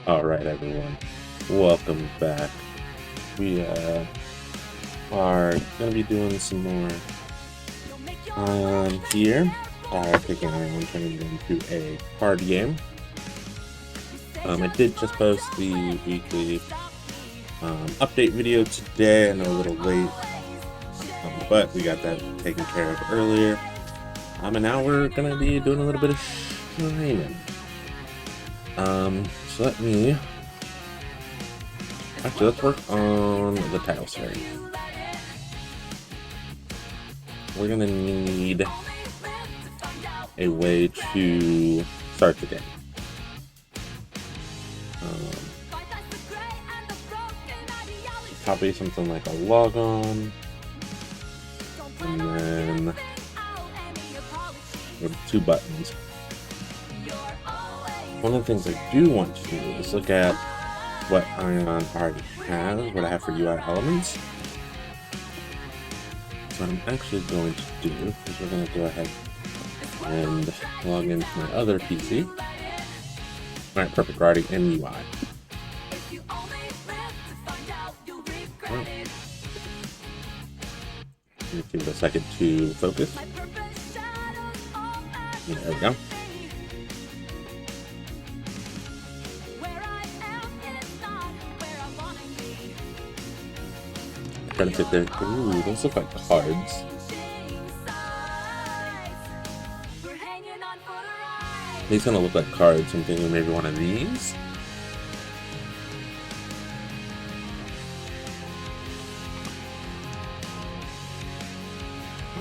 Alright everyone, welcome back. We are going to be doing some more here. Taking Aion, turning it into a card game. I did just post the weekly update video today. I know a little late, but we got that taken care of earlier. And now we're going to be doing a little bit of streaming. So let me... Actually, let's work on the title series. We're gonna need a way to start the game. Probably something like a logon, and then with 2 buttons. One of the things I do want to do is look at what Aion already has, what I have for UI elements. So what I'm actually going to do is we're going to go ahead and log into my other PC. Alright, perfect, we're already in UI. Give it a second to focus. There we go. Trying to sit there. Ooh, those look like cards. These kind of look like cards. I'm thinking maybe one of these.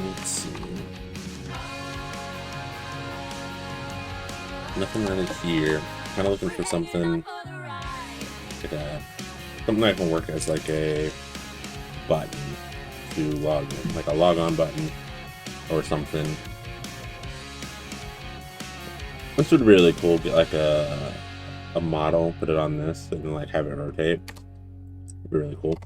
Let's see. Nothing really here. Kind of looking for something like something that can work as like a button to log in, like a logon button or something. This would be really cool. Get like a model, put it on this, and then like have it rotate. It'd be really cool.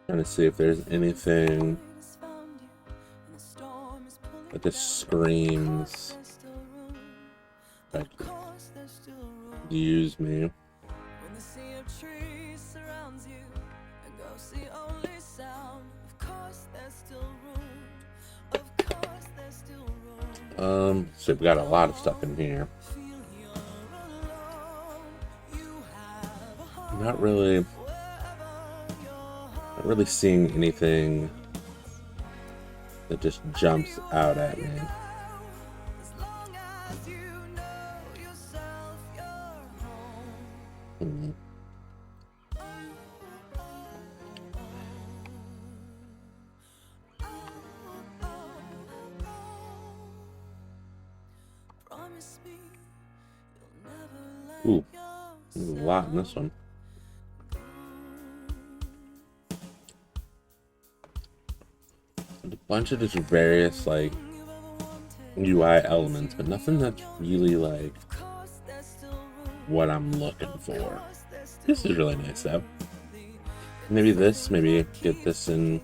Trying to see if there's anything that just screams like use me. So we've got a lot of stuff in here. Not really seeing anything that just jumps out at me. Ooh, there's a lot in this one. A bunch of just various like UI elements, but nothing that's really like what I'm looking for. This is really nice though. Maybe get this in,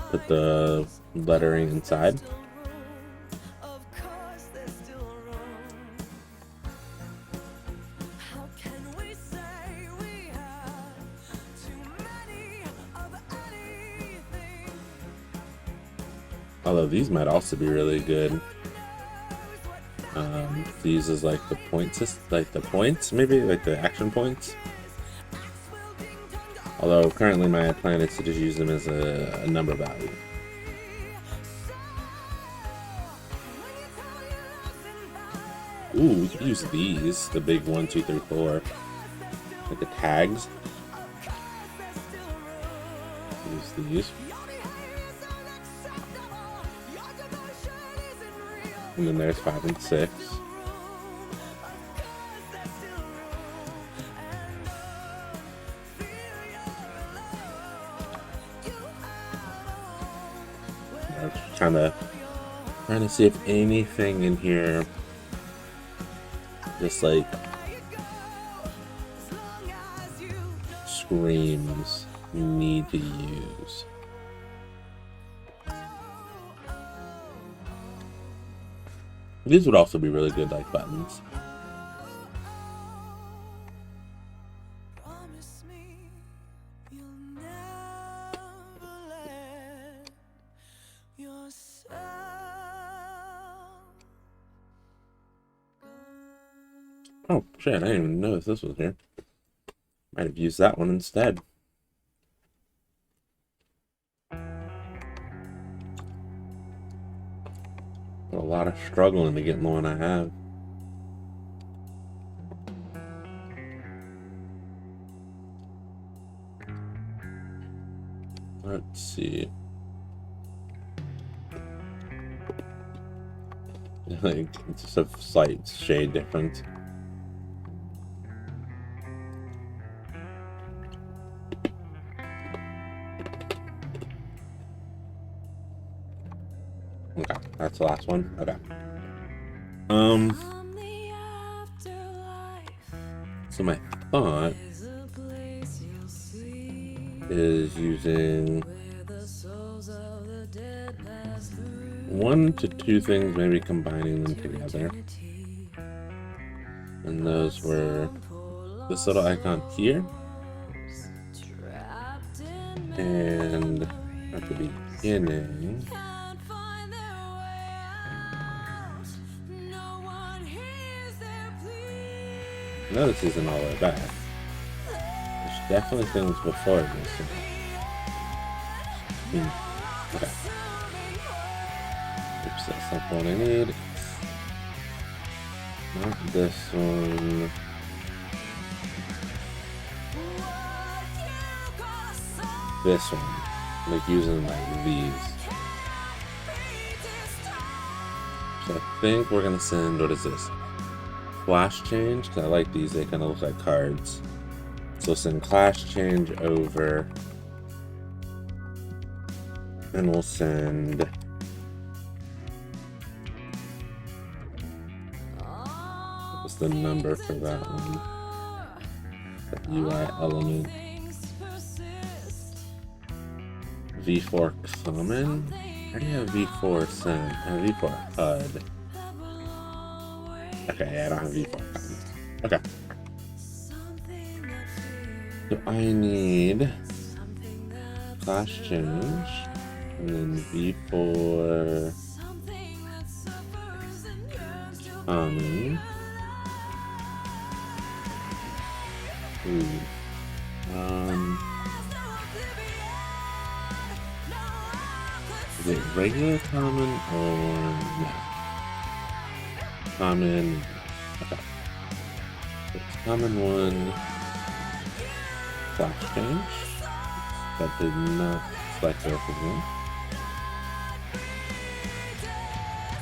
put the lettering inside. Although these might also be really good. To use as like the points, maybe like the action points. Although currently my plan is to just use them as a number value. Ooh, we could use these, the big 1, 2, 3, 4, like the tags. Use these. And then there's 5 and 6. I'm just trying to see if anything in here just like screams you need to use. These would also be really good like buttons. Oh shit, I didn't even notice this was here. Might have used that one instead. lot of struggling to get in the one I have. Let's see. Like, it's just a slight shade difference. Okay, that's the last one. Okay. So my thought is using 1 to 2 things, maybe combining them together. And those were this little icon here, and at the beginning, no, this isn't all the way back. There's definitely things before this. Okay. Oops, that's not the one I need. Not this one. This one. Like using like these. So I think we're gonna send, what is this? Clash change, because I like these, they kind of look like cards. So send clash change over, and we'll send what's the number for that one? The UI element. V4 common? I already have V4 send. I have V4 HUD. Okay, yeah, I don't have V4 common. Okay. So I need clash change, and then V4 common. Is it regular common or no? Common. Okay. It's common 1. Clash change. That did not select everything.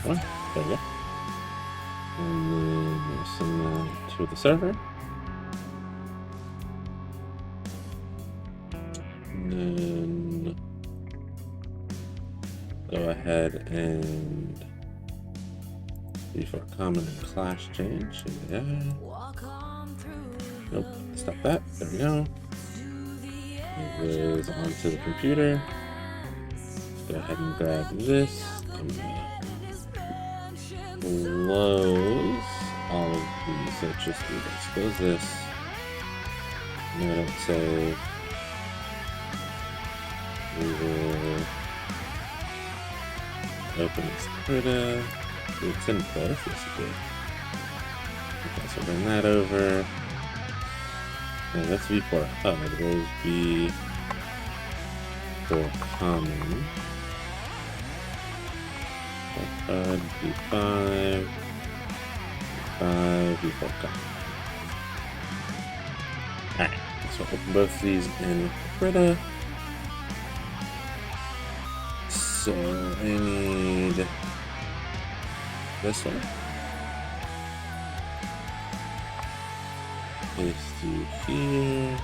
Oh, there we go. And then we'll send that to the server. And then go ahead and before common and clash change. Yeah. Nope. Stop that. There we go. It goes onto the computer. Go ahead and grab this. Close all of these. So just do this. Close this. No, don't save. We will open this Krita. It's in place. Yes, it did. Okay, so bring that over. Yeah, that's V4 HUD. There's V4 common. HUD, V5, V5, V4 common. Alright, so open both these in Krita. So I need this one. Paste you here.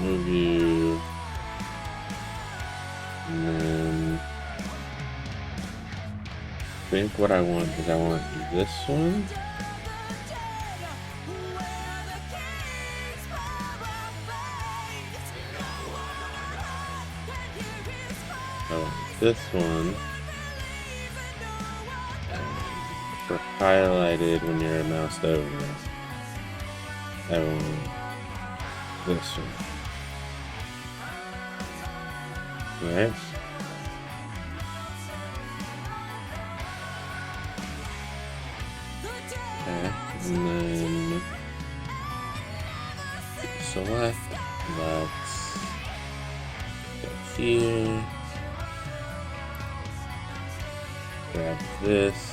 Move you. And then I think what I want is I want this one. This one for highlighted when you're moused over. I want this one. Right? Okay, and then select. Let's go here. grab this.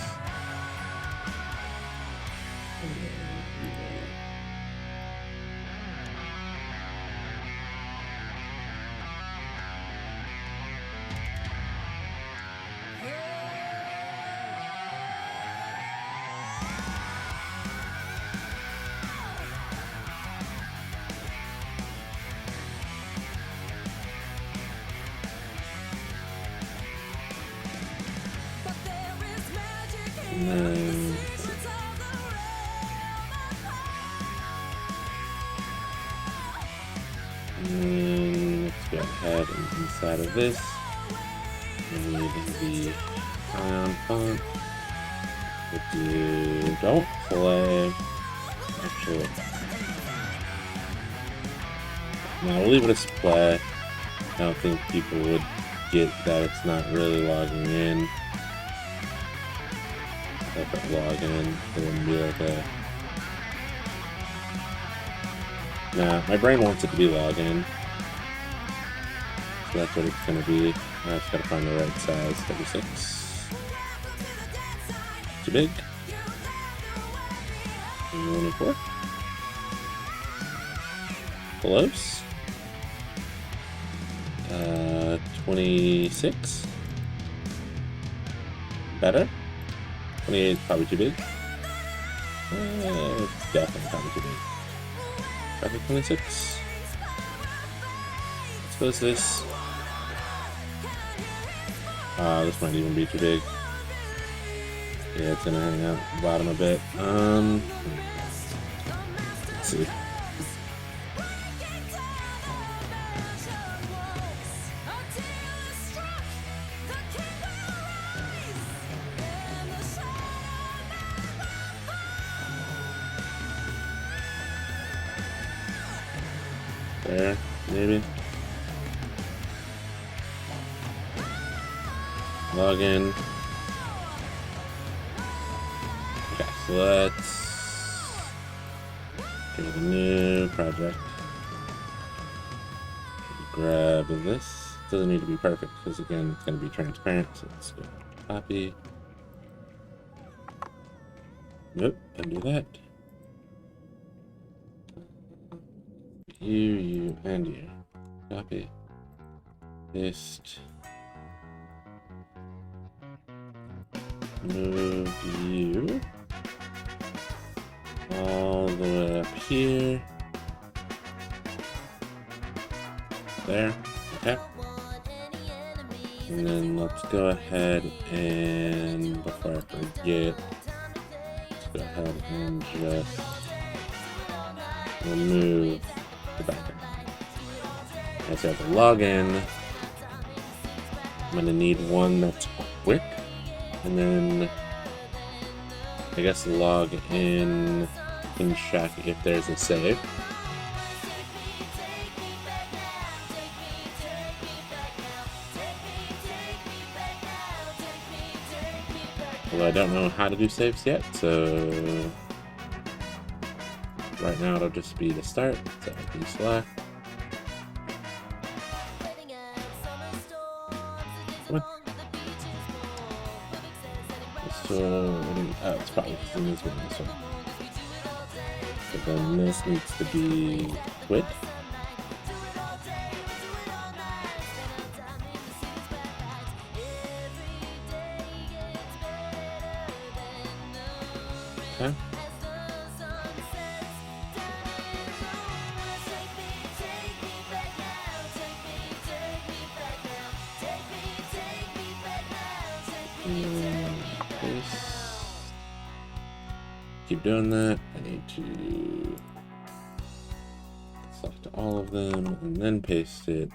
And then let's go ahead and inside of this, we need the Aion font. We'll do don't play. Actually, no, we'll leave it as play. I don't think people would get that it's not really logging in. If it log in, it wouldn't be like a... Nah, my brain wants it to be log in. So that's what it's gonna be. I just gotta find the right size. 36. Too big. 24. Close. 26. Better. 28 is probably too big. Definitely probably too big. Probably 26. Let's close this. This might even be too big. Yeah, it's gonna hang out at the bottom a bit. Let's see. There, maybe. Log in. Okay, so let's create a new project. Grab this. Doesn't need to be perfect because again it's going to be transparent. So let's go copy. Nope, undo that. You, and you. Copy. Paste. Move you all the way up here. There. Okay. And then let's go ahead and, before I forget, let's go ahead and just remove the background. I have to log in. I'm gonna need one that's quick, and then I guess log in and check if there's a save. Although I don't know how to do saves yet, so right now it'll just be the start. So I'll do select. Come on. So, oh, it's probably because it needs to be this one. So then this needs to be quit. Okay. Keep doing that. I need to select all of them and then paste it.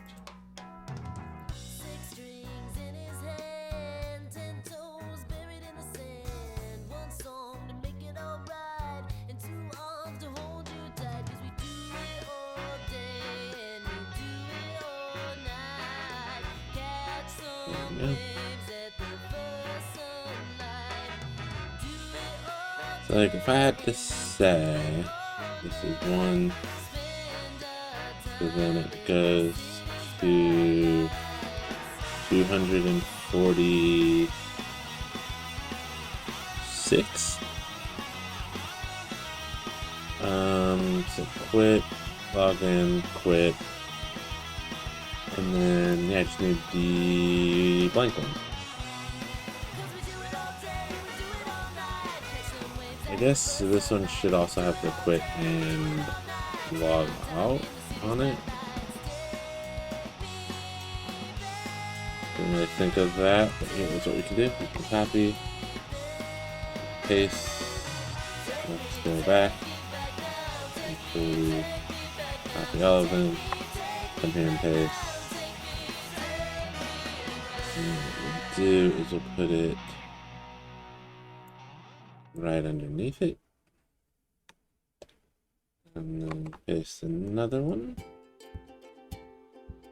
There we go. So like if I had to say this is one, so then it goes to 240 6. So quit, log in, quit, and then yeah, I just need the blank one. I guess this one should also have to quit and log out on it. Didn't really think of that, but here's what we can do. We can copy, paste, let's go back, actually copy all of them, come here and paste. And what we'll do is we'll put it right underneath it, and then paste another one,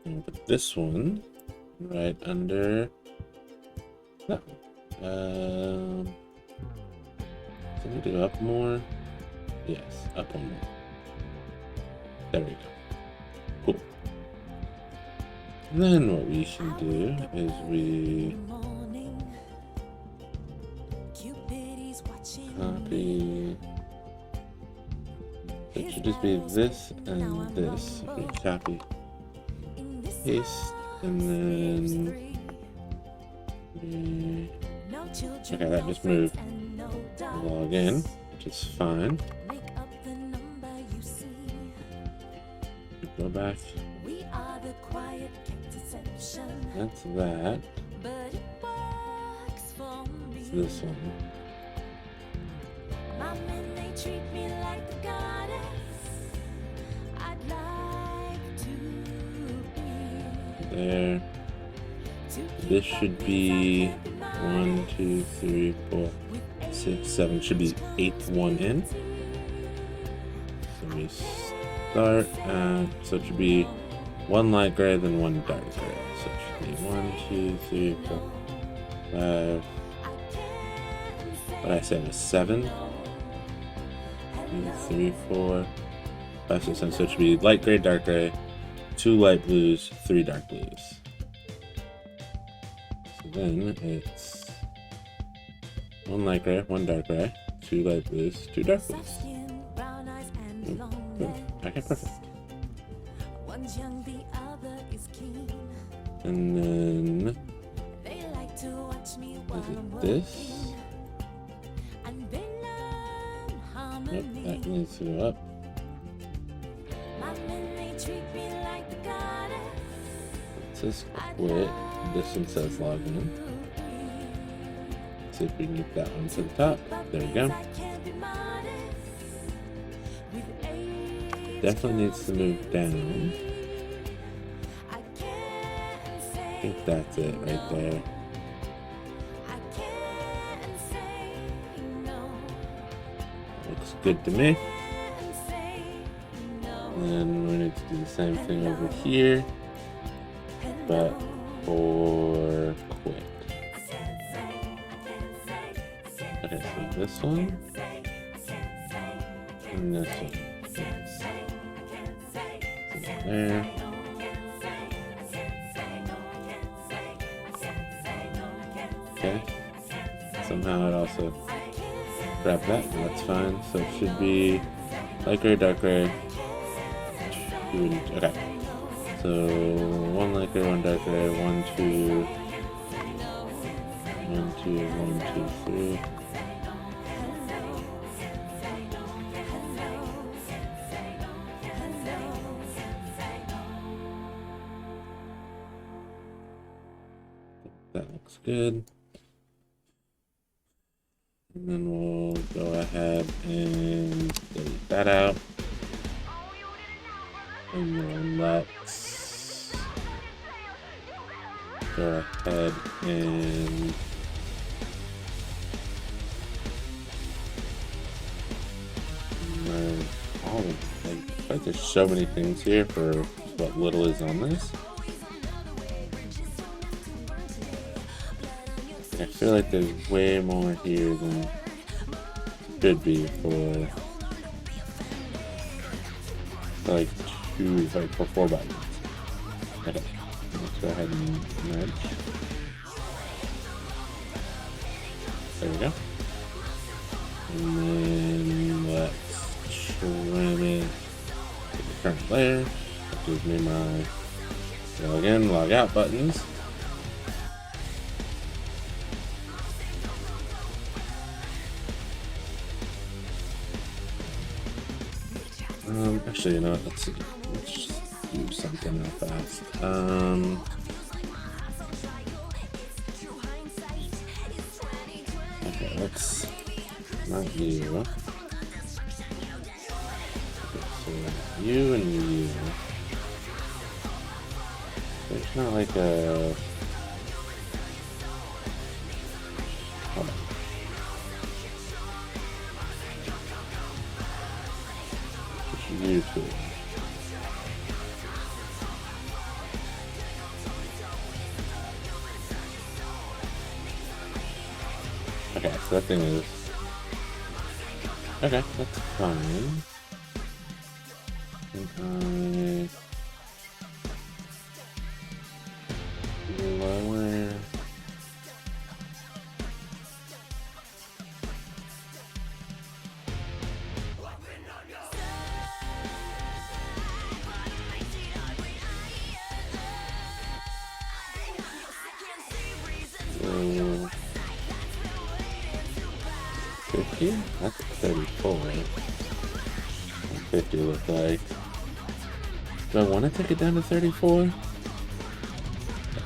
and put this one right under that one. So we do up more. Yes, up one more. There we go. Cool. And then what we should do is we copy. It should just be this and this. We copy, paste, and then okay, that just moved. Log in, which is fine. Go back. That's that. It's this one. There. This should be 1, 2, 3, 4, 6, 7. Should be 8th one in. So we start. So it should be 1 light gray, then 1 dark gray. So it should be 1, 2, 3, 4, 5. What I said was 7. 2, 3, 4, 5, 6, 7. So it should be light gray, dark gray, 2 light blues, 3 dark blues. So then it's 1 light gray, 1 dark gray, 2 light blues, 2 dark blues. Okay, perfect. And then is it this? Yep, that needs to go up. It says quit. This one says log in. See if we can get that one to the top. There we go. Definitely needs to move down. I think that's it right there. Looks good to me. And then we need to do the same thing over here, but for quit. Okay, so this one and this one. There. Okay. Somehow it also grabbed that, but that's fine. So it should be light gray, dark gray. Okay. So 1 light gray, 1 dark gray, 1, 2, 1, 2, 1, 2, 3. That looks good. And then we'll go ahead and delete that out. And then let's go ahead and merge all of them. Like, there's so many things here for what little is on this. I feel like there's way more here than should be for like for 4 buttons. Okay, let's go ahead and merge. There we go. And then let's trim it to the current layer. That gives me my log in, log out buttons. Actually, you know what? Let's see. Let's just do something real fast. Okay, let's not you. Okay, so you and you. There's not like a. Hold on. You two. Okay, so that thing is. Okay, that's fine. And lower. So 50? That's 34. 50 look like. Do I want to take it down to 34?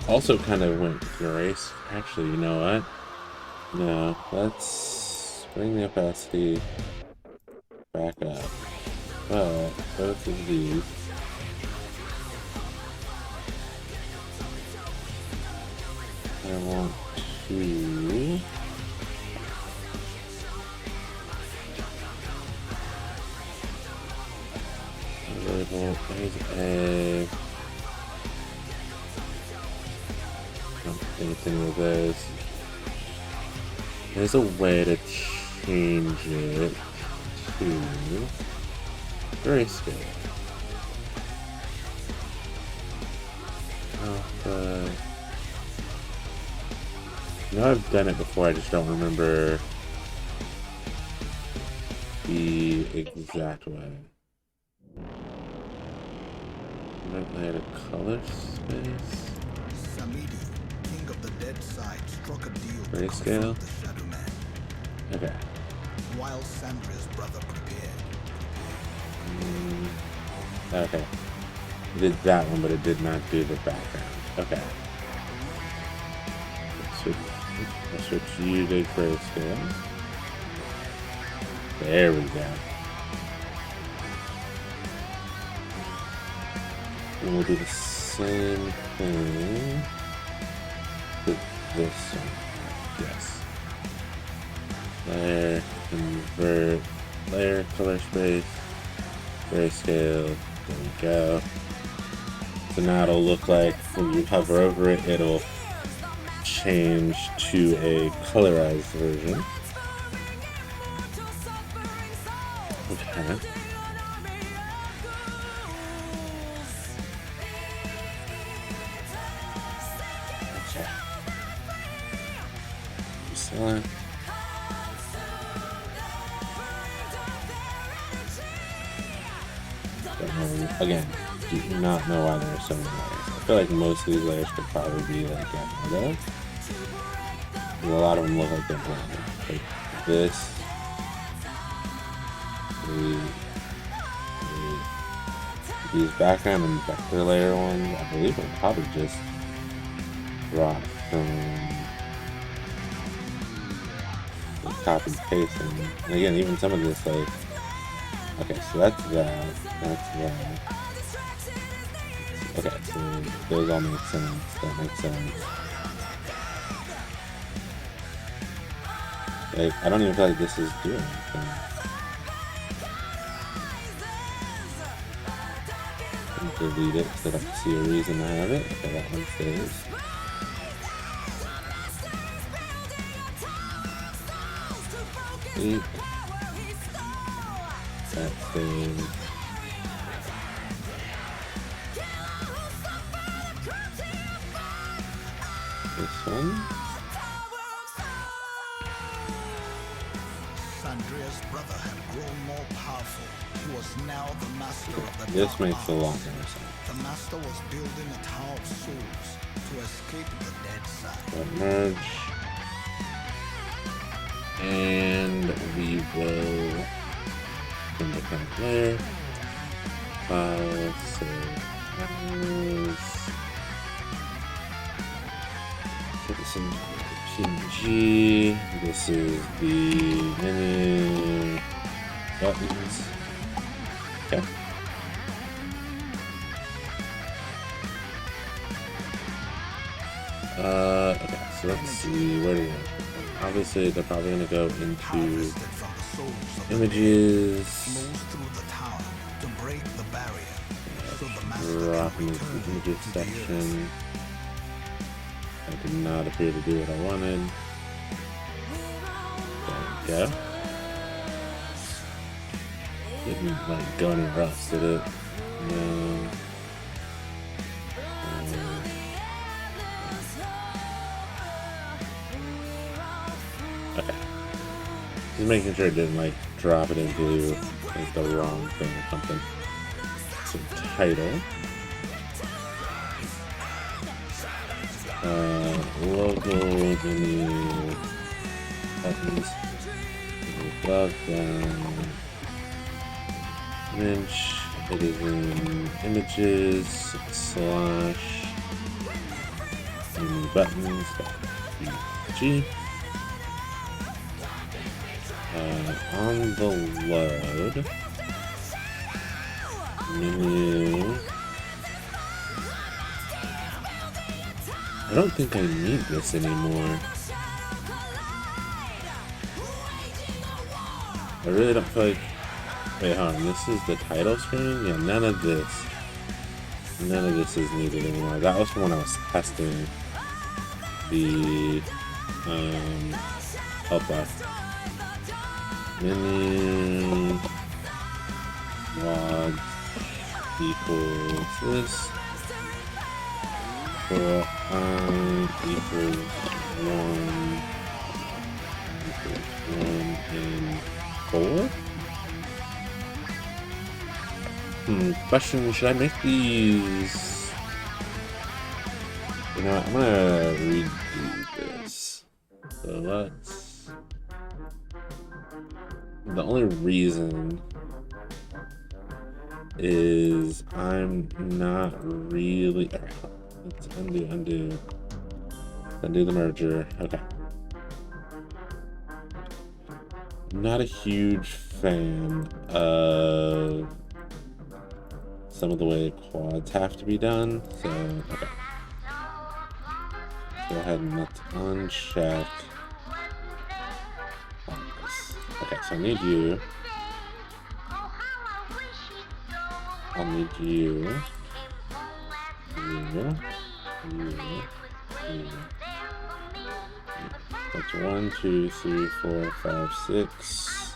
Also kind of went grace. Actually, you know what? No, let's bring the opacity back up. But both of these. I want to. There's a. Anything with those. There's a way to change it to grayscale. No, I've done it before, I just don't remember the exact way. Might add a color space. King of the dead side, struck a deal grayscale. The Shadow Man. Okay. While Sandra's brother prepared. Okay. It did that one, but it did not do the background. Okay. I'll switch you to grayscale. There we go. And we'll do the same thing with this one. Yes. Layer, convert, layer, color space, grayscale. There we go. So now it'll look like when you hover over it, it'll change to a colorized version. Okay. Select. Again, do not know why there are so many layers. I feel like most of these layers could probably be like gotten rid of. And a lot of them look like they're blended. Like this. These background and vector layer ones, I believe are probably just brought from copy paste. And again, even some of this, like, okay, so that's that. Okay, so those all make sense. That makes sense. Like, I don't even feel like this is doing anything. Delete it because I don't see a reason to have it. Okay, that one stays. Delete. That stays. This one. grown more powerful. He was now the master of the This dark makes a lot more arts. sense. The master was building a tower of souls to escape the dead side. We'll merge. And we will in the current layer. File, save as citizen PNG. This is the menu buttons. Okay. Okay, so let's see, where do we go? Obviously, they're probably going to go into images. Drop into the images section. That did not appear to do what I wanted. There we go. Didn't like go anywhere else, did it? No. Okay. Just making sure it didn't like drop it into like the wrong thing or something. So title. Logo, menu, buttons, above, down, image, it is in images, slash, menu buttons, G. On the load, menu. I don't think I need this anymore. I really don't feel like... Wait, hold on. This is the title screen? Yeah, none of this. None of this is needed anymore. That was when I was testing the help bar. Menu log equals this. For equals 1 and 4. Question, should I make these? You know what, I'm gonna redo this. So let's... The only reason is I'm not really... Let's undo the merger. Okay. I'm not a huge fan of some of the way quads have to be done, so okay. Go ahead and let's uncheck this. Okay, so I need you. I'll need you. That's 1, 2, 3, 4, 5, 6.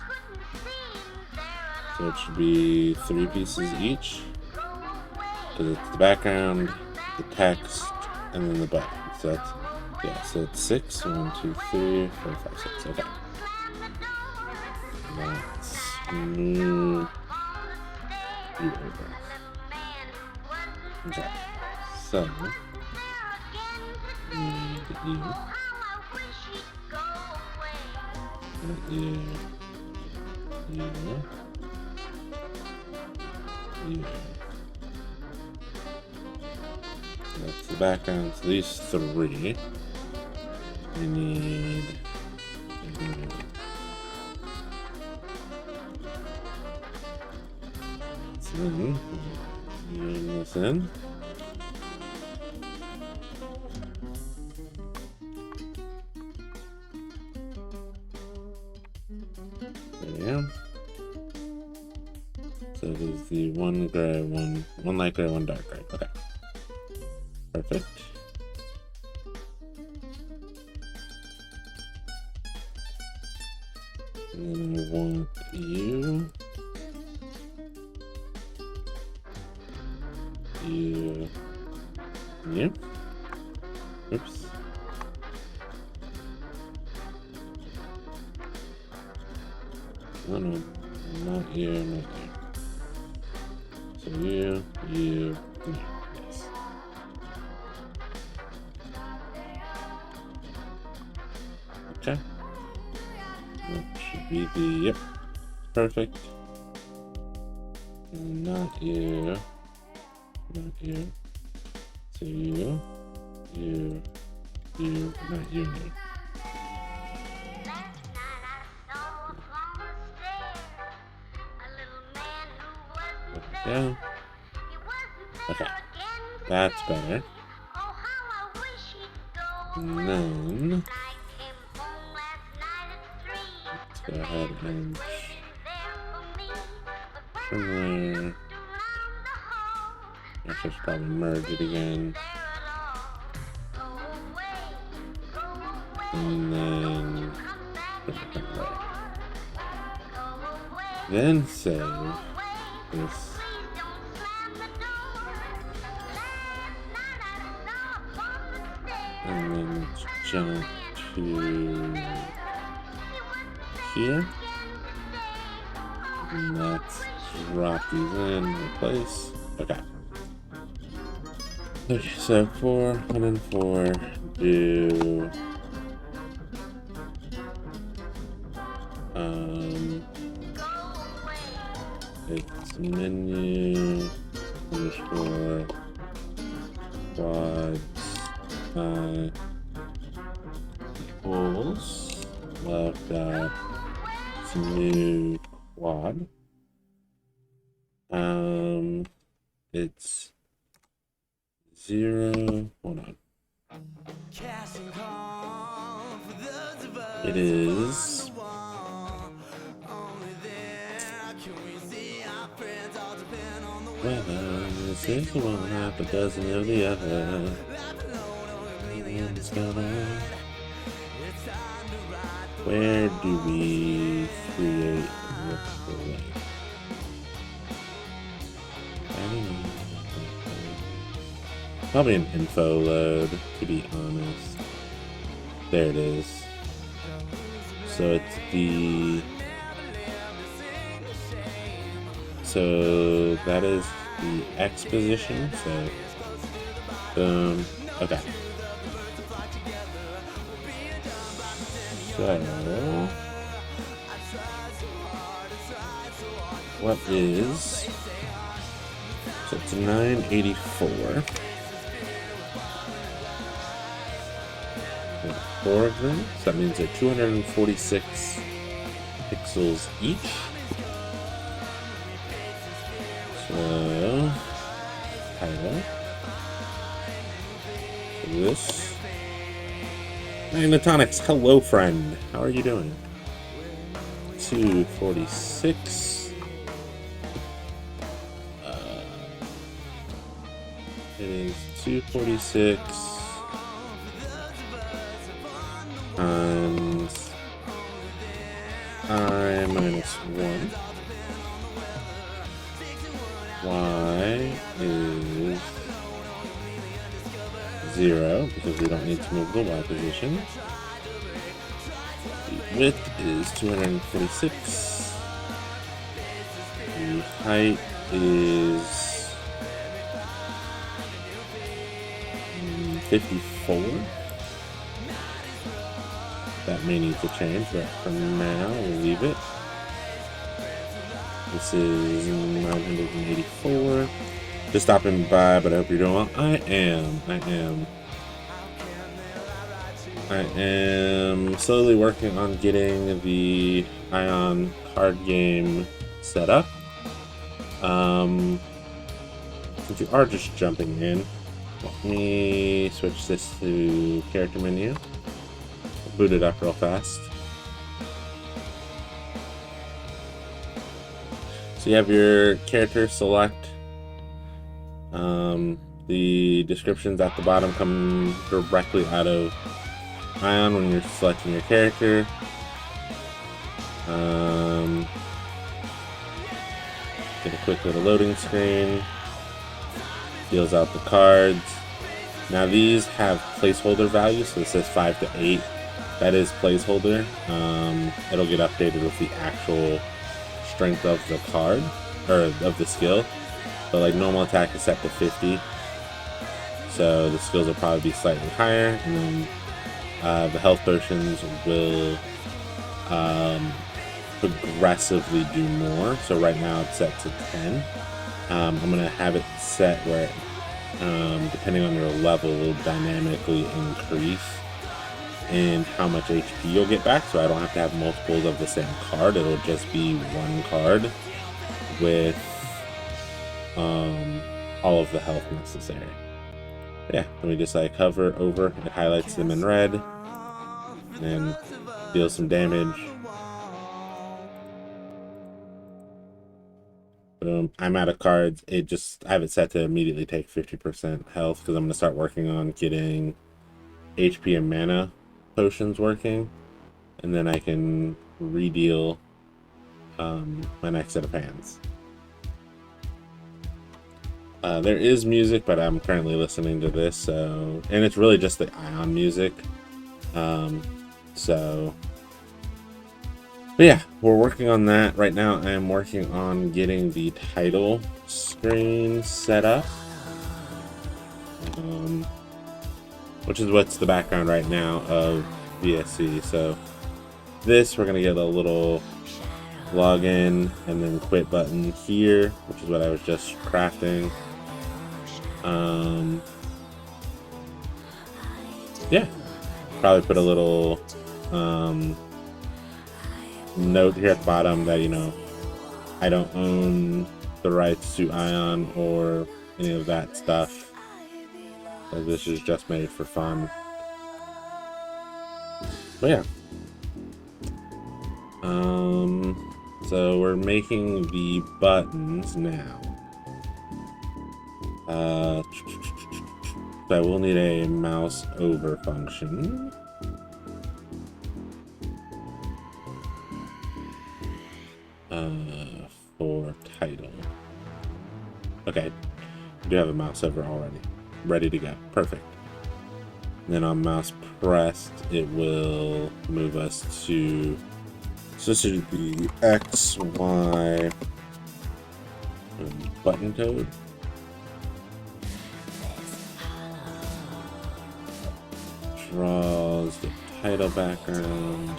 So it should be 3 pieces each. Because it's the background, the text, and then the button. So that's, yeah, so it's 6. 1, 2, 3, 4, 5, 6. Okay. Let's move you over. Okay. So, need you. You. That's the background. So these 3. We need. So then, bring this in. There we go. So it is the 1 gray, 1 light gray, 1 dark gray. Okay. Perfect. And then I want you. You. Oops. Oh no. you, not you. So you, no. Yes. Okay. That should be the, yep. Perfect. Not you. Not you. So you, not you. Yeah. Okay. That's better. And then let's go ahead and from there. I should probably merge it again. And then put it right there. Then save this. And then let's jump to here. And let's drop these in place. Okay. Okay, so 4, 104, do it's menu underscore quads equals love dot new quad. It's 0. Hold on. It is. Well, this one half a dozen of the other. Where do we create the light? I don't know. Probably an info load, to be honest. There it is. So it's the. So that is the X position. So, boom. Okay. So, what is? So it's 984. 4 of them. So that means they're 246 pixels each. So, title. This. Hey, Natonics, hello, friend. How are you doing? 246. It is 246 times I minus 1. Y is 0 because we don't need to move the Y position. The width is 246. The height is 54. That may need to change, but for now we'll leave it. This is 984. Just stopping by, but I hope you're doing well. I am slowly working on getting the Aion card game set up. Since you are just jumping in, let me switch this to character menu. I'll boot it up real fast. So you have your character select. The descriptions at the bottom come directly out of Aion when you're selecting your character. Get a quick little loading screen. Deals out the cards. Now these have placeholder values, so it says 5 to 8. That is placeholder. It'll get updated with the actual strength of the card, or of the skill. But like normal attack is set to 50, so the skills will probably be slightly higher, and then the health potions will progressively do more. So right now it's set to 10. I'm gonna have it set where, depending on your level, will dynamically increase in how much HP you'll get back. So I don't have to have multiples of the same card. It'll just be one card with all of the health necessary. But yeah, let me just like hover over. It highlights them in red, and deal some damage. Boom. I'm out of cards. I have it set to immediately take 50% health because I'm going to start working on getting HP and mana potions working, and then I can redeal my next set of hands. There is music, but I'm currently listening to this, and it's really just the Aion music. But yeah, we're working on that right now. I am working on getting the title screen set up, which is what's the background right now of VSC. So this, we're gonna get a little login and then quit button here, which is what I was just crafting. Yeah, probably put a little note here at the bottom that, you know, I don't own the rights to Aion or any of that stuff. So this is just made for fun. But yeah. So we're making the buttons now. So I will need a mouse over function. For title. Okay, we do have a mouse over already. Ready to go. Perfect. And then on mouse pressed, it will move us to, so this is the X, Y button code. Draws the title background.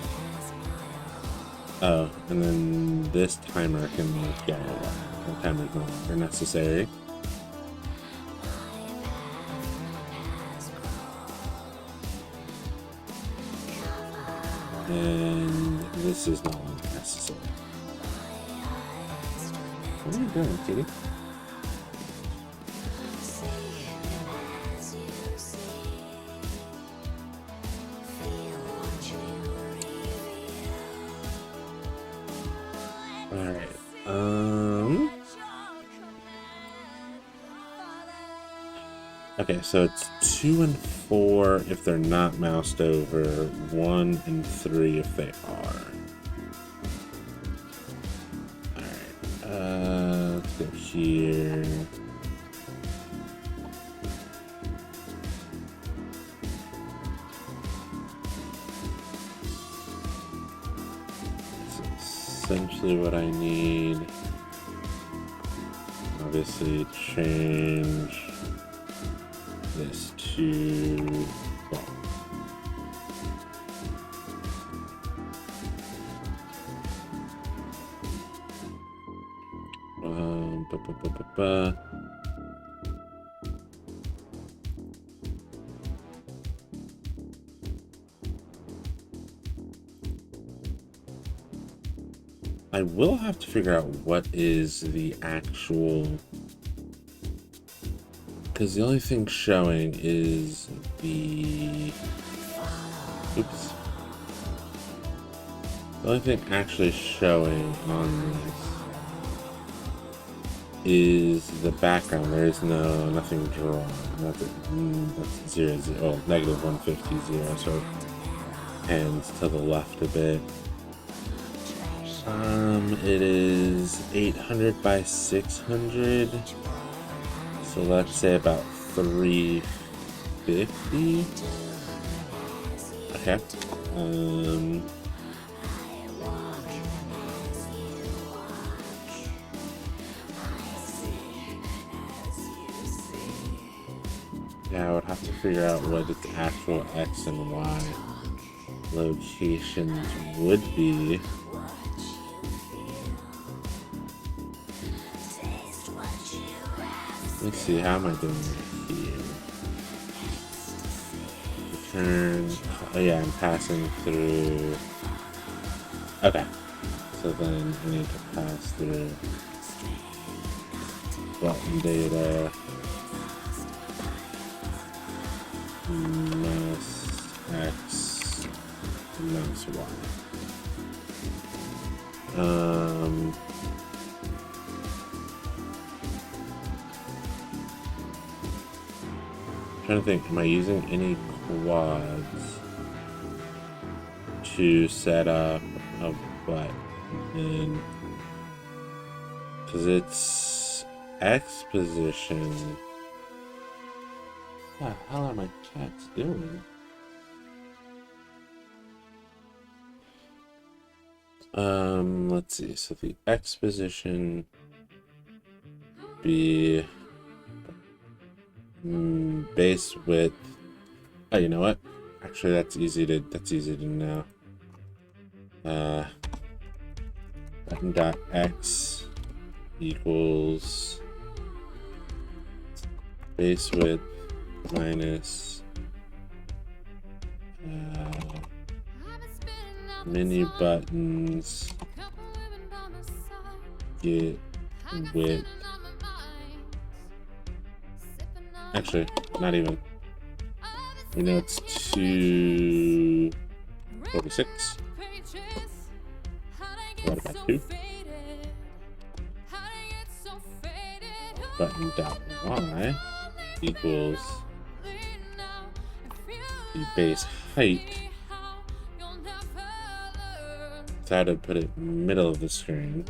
Oh, and then this timer can go away. The timer is no longer necessary. And this is no longer necessary. What are you doing, kitty? Alright, okay, so it's 2 and 4 if they're not moused over, 1 and 3 if they are. Alright, let's go here. Essentially what I need. Obviously change this to ball. I will have to figure out what is the actual, because the only thing showing is the, oops. The only thing actually showing on this is the background. There is nothing drawn. That's 0, 0, oh, negative 150, 0, so it hands to the left a bit. It is 800 by 600, so let's say about 350. Okay. Yeah, I would have to figure out what its actual X and Y locations would be. Let's see, how am I doing here? Return. Oh yeah, I'm passing through. Okay. So then I need to pass through button data, mouse X, mouse Y. I'm trying to think, am I using any quads to set up a button? Because it's X position. What the hell are my cats doing? Let's see. So the X position be base width. Oh, you know what? Actually, that's easy to know. Button dot X equals base width minus mini buttons get width. Actually, not even. We know it's 246 divided by 2. Button dot Y equals the base height. So I had to put it in the middle of the screen.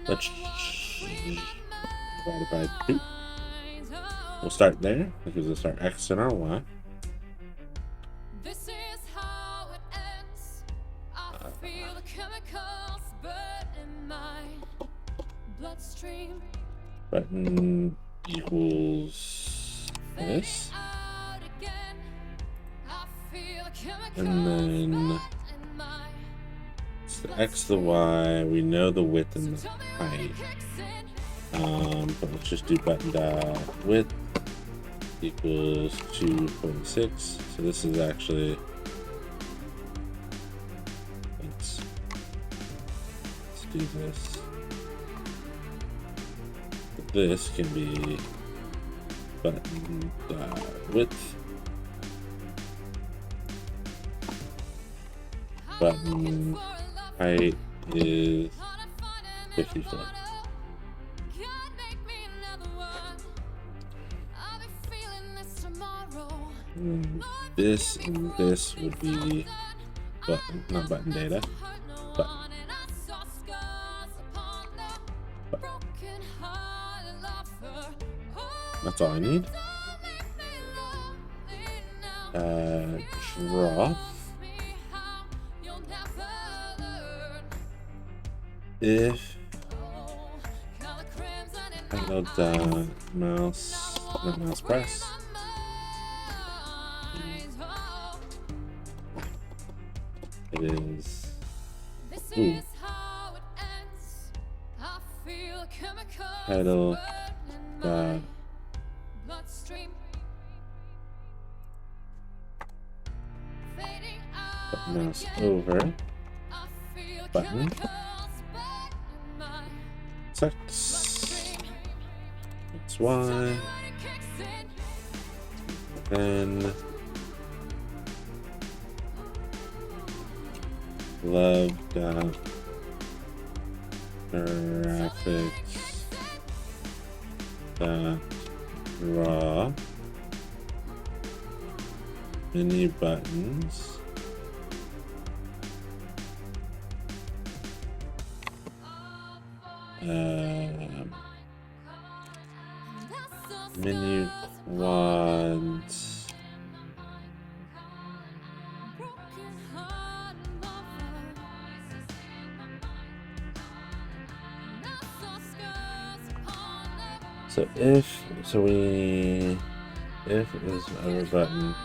Let's divided by 2. We'll start there because we'll start X and our Y. Button equals this. And then it's the X, the Y. We know the width and the height. But let's just do button dot width equals 246. So this is actually, let's do this. This can be button dot width button height is 54. This and this would be button, not button data, button. That's all I need. Draw. If I load mouse, not mouse press. It is. Ooh. Title. Mouse over. Button. X. X, Y. Then. Love.graphics raw mini buttons menu quads So if is our button,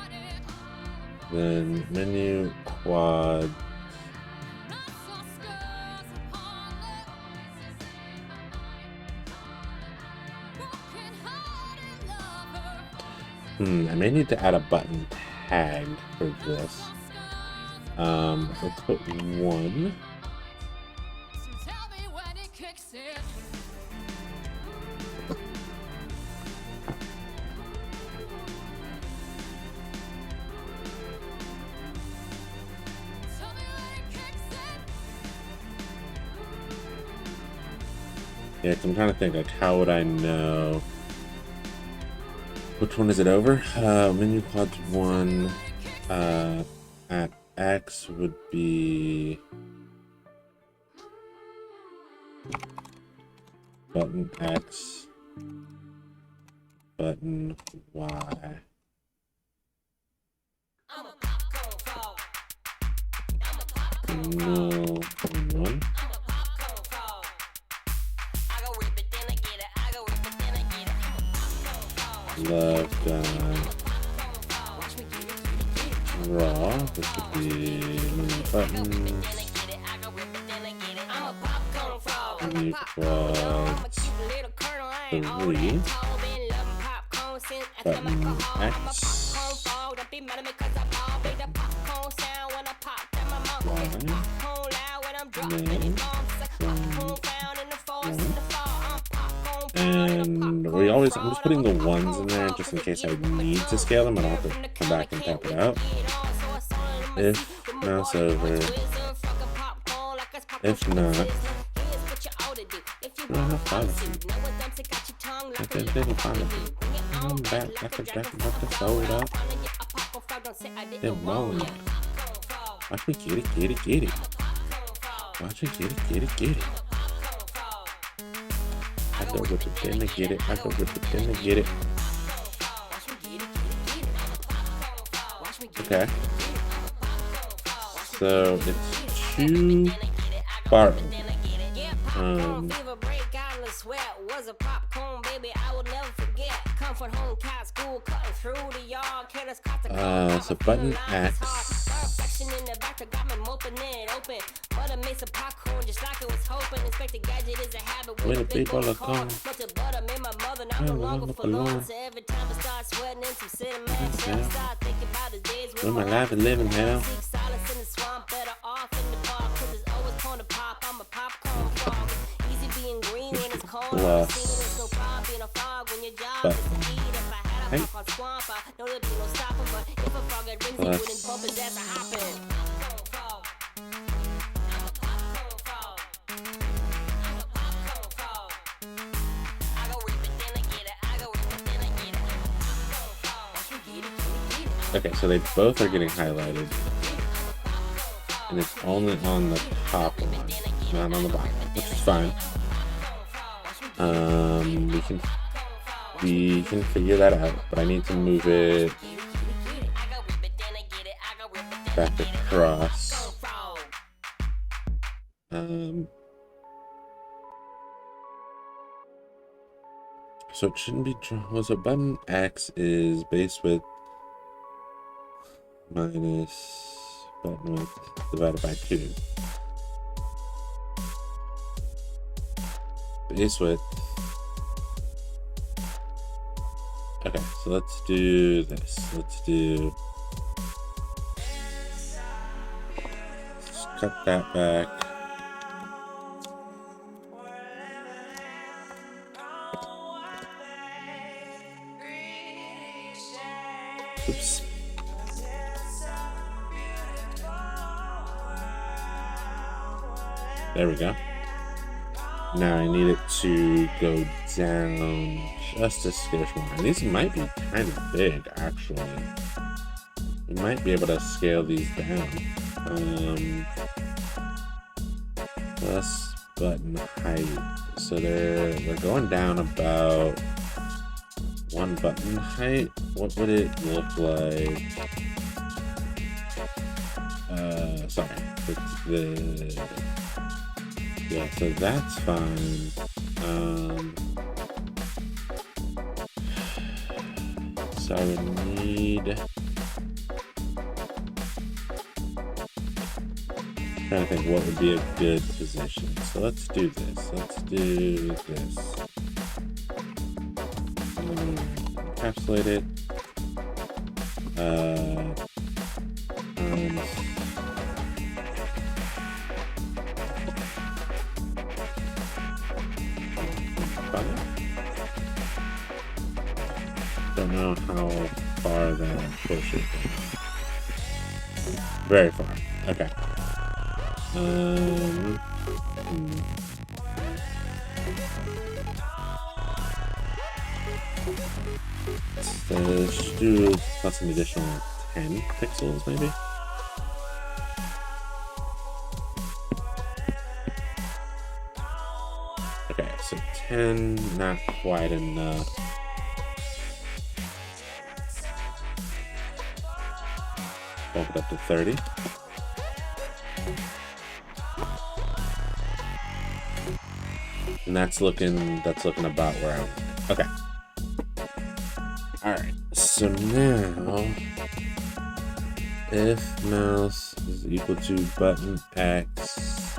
then menu quad. I may need to add a button tag for this. Let's put 1. Yeah, 'cause I'm trying to think, like, how would I know which one is it over? Menu quads 1 at X would be button X, button Y. No, 1. Love raw. This would be menu buttons. Menu quads 3. Button X. And I'm just putting the 1s in there just in case I need to scale them. I don't have to come back and tap it out. If mouse over, if not, I don't have 5 of them. I didn't find them. I'm back to fold up. Then roll it. Watch me get it. Watch me get it. I go with the pen to get it. Okay. So it's 2 borrow. So button X. When the people are coming, when my life is living hell. Plus button height. Plus okay, so they both are getting highlighted, and it's only on the top one, not on the bottom, which is fine. We can figure that out, but I need to move it back across. So it shouldn't be drawn. So button X is base width minus button width divided by 2. Base width. Okay, so let's do this. Let's cut that back. Oops. There we go. Now I need it to go down just a skosh more. And these might be kind of big, actually. We might be able to scale these down. Plus button height. So they're going down about 1 button height. What would it look like? Sorry. Yeah, so that's fine. So I would need... trying to think what would be a good position. So let's do this. Let's do this. Encapsulate it. Don't know how far that pushes. Very far. Okay. Let's do plus an additional 10 pixels, maybe. Okay, so 10, not quite enough. Bump it up to 30. And that's looking about where I want. Okay. Alright, so now if mouse is equal to button X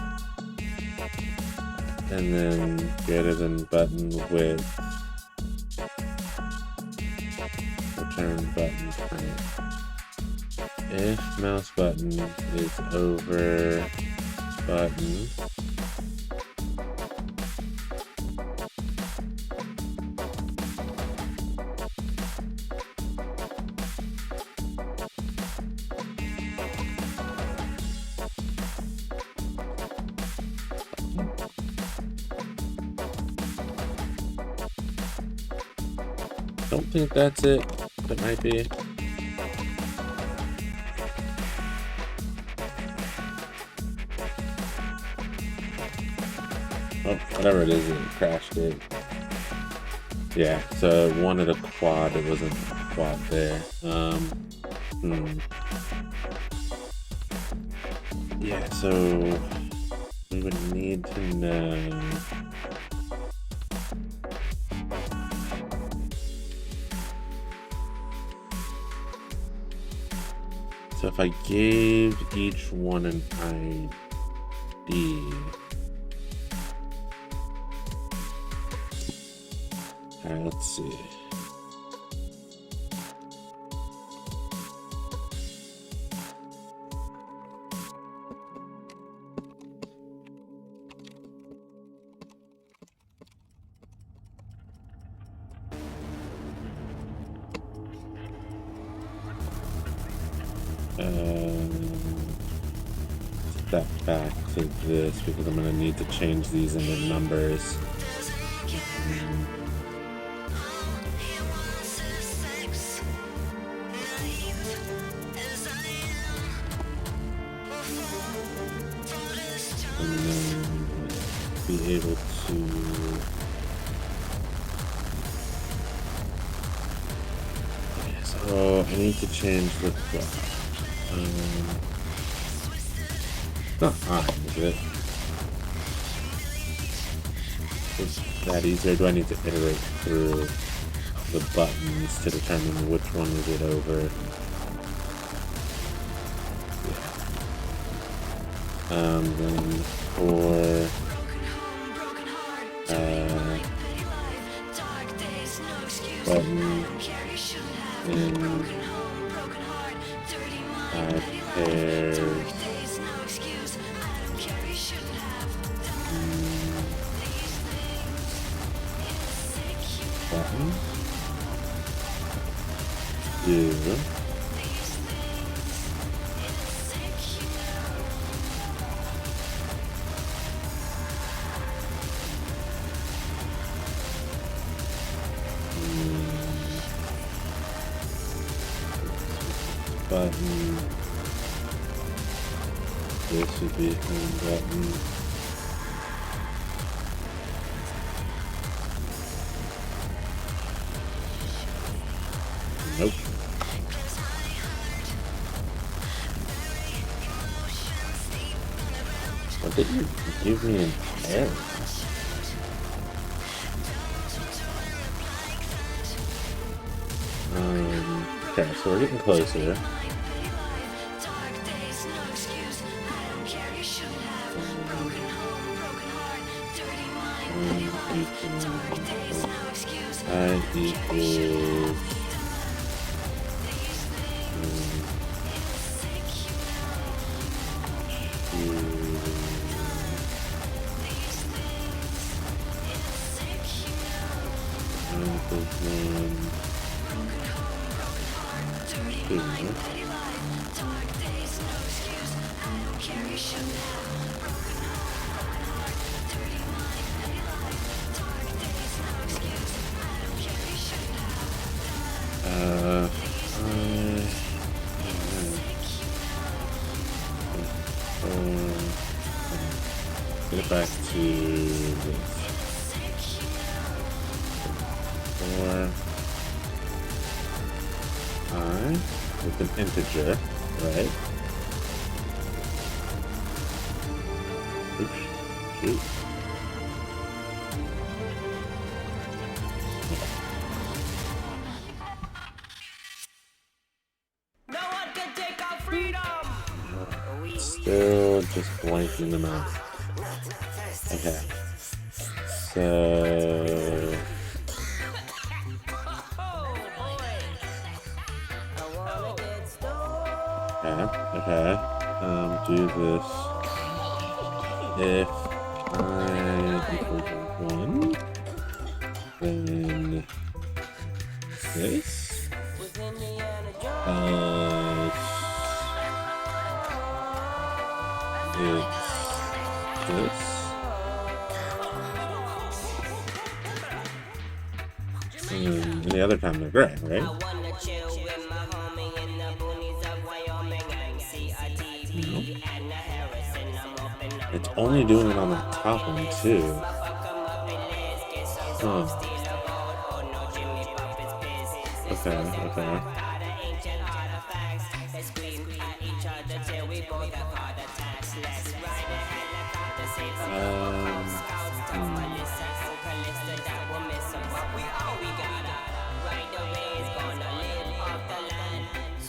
and then greater than button width, return button height. If mouse button is over button don't think that's it. That might be. Oh, whatever it is, it crashed it. Yeah, so it wanted a quad, it wasn't a quad there. Yeah, so we would need to know. So if I gave each one an ID, alright, let's see. Step back to this because I'm going to need to change these into numbers. And then be able to so I need to change the not on, is it? Is that easier? Do I need to iterate through the buttons to determine which one is it over? Yeah. Then for button in 5 pairs. Button. Do. Button. This would be home button. Nope. What did you give me an error? Okay, so we're getting closer. I equals get it back to this. 4 I with an integer, right? Oops, shoot. No one can take our freedom. Still just blanking them out. Okay. So okay. Do this. If I equals 1, then this. It's this. And the other time they're gray, right? No. It's only doing it on the top one too. Huh. Okay.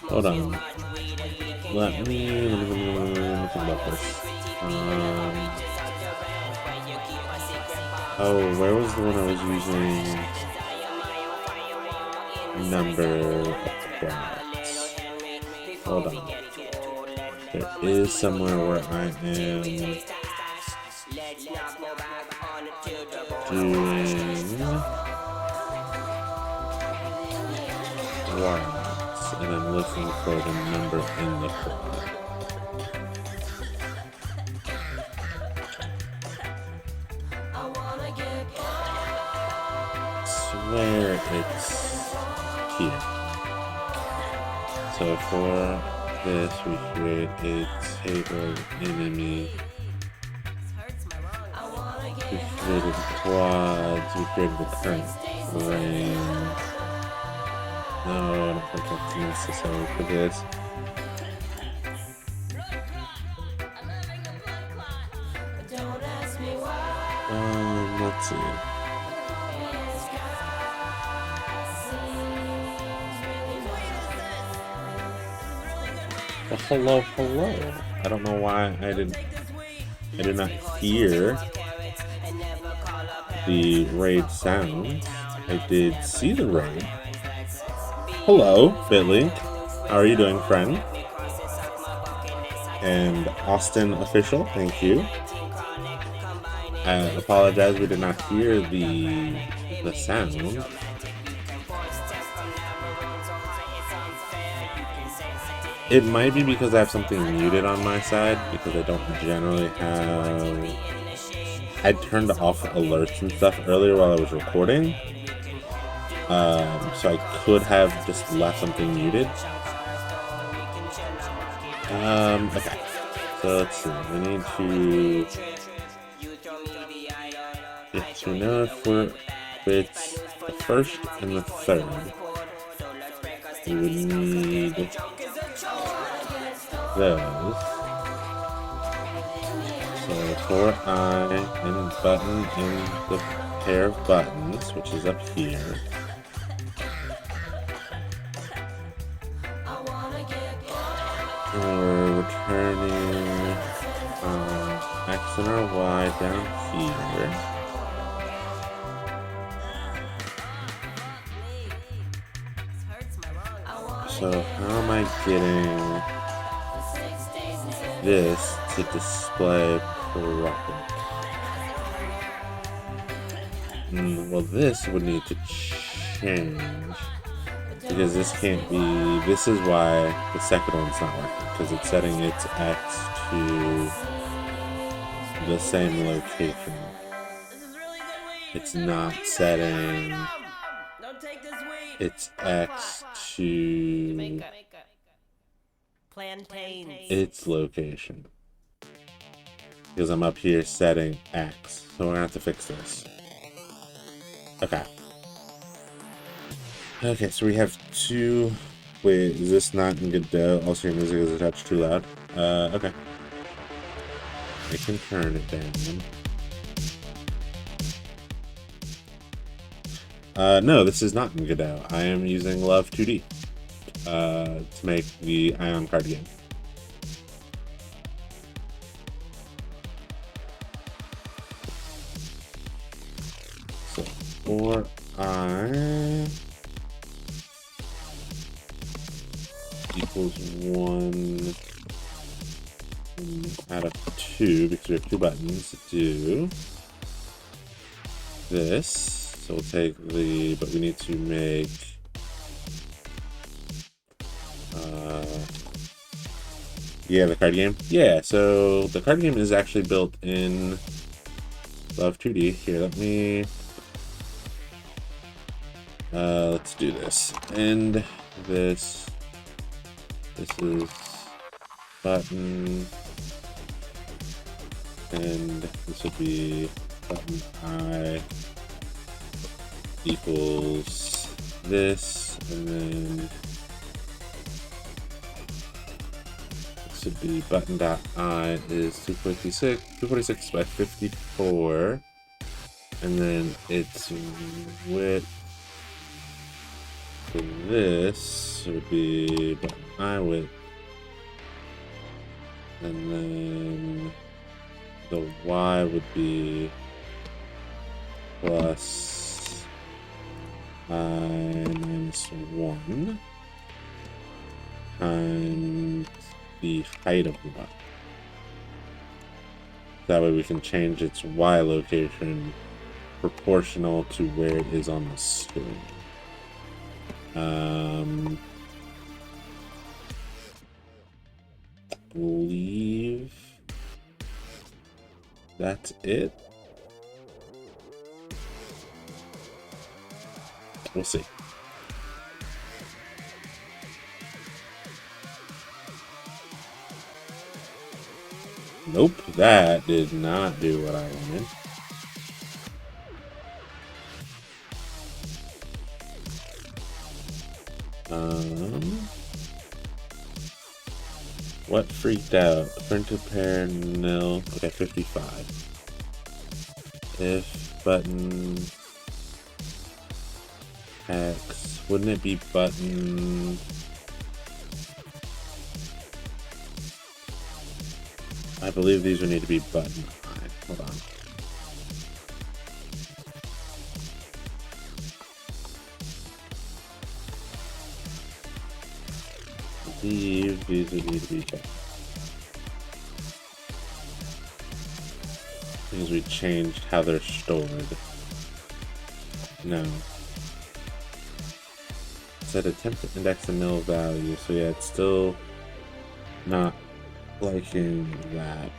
Hold on. Let me think about this. Oh, where was the one I was using? Number of quads. Hold on. There is somewhere where I am doing quads, and I'm looking for the number in the quad. Swear it's here. So for this, we create a table enemy. We created quads. We created the current ring. No, I don't think that's necessary for this. Let's see. Well, hello. I don't know why I did not hear the raid sound. I did see the raid. Hello, Bitlink. How are you doing, friend? And Austin Official, thank you. I apologize, we did not hear the sound. It might be because I have something muted on my side, because I don't generally have... I turned off alerts and stuff earlier while I was recording. So I could have just left something muted. Okay. So let's see. We need to... Yeah, so we know if it's the first and the third. We would need those. So for I and button in the pair of buttons, which is up here. We're returning X and our Y down here. So how am I getting this to display properly? Well, this would need to change because this can't be. This is why the second one's not working, because it's setting its X to the same location. It's not setting its X to its location, because I'm up here setting X. So we're gonna have to fix this. Okay. Okay, so we have two. Wait, is this not in Godot? Also, your music is a touch too loud. Okay. I can turn it down. No, this is not in Godot. I am using Love2D to make the Aion card game. So, for I equals 1 out of 2, because we have 2 buttons to do this. So we'll take the, but we need to make yeah, the card game. Yeah, so the card game is actually built in Love2D. Here, let me let's do this. And this is button, and this would be button I equals this, and then this would be button dot I is 246 by 54, and then its width for this would be button I width, and then the Y would be plus I minus 1 times the height of the button. That way we can change its Y location proportional to where it is on the screen. Believe that's it. We'll see. Nope, that did not do what I wanted. What freaked out? Printed pair nil. Okay, 55. If button X, wouldn't it be button? I believe these would need to be button I. Hold on. These would need to be button. Because we changed how they're stored. No. It said attempt to index a nil value, so yeah, it's still not liking that.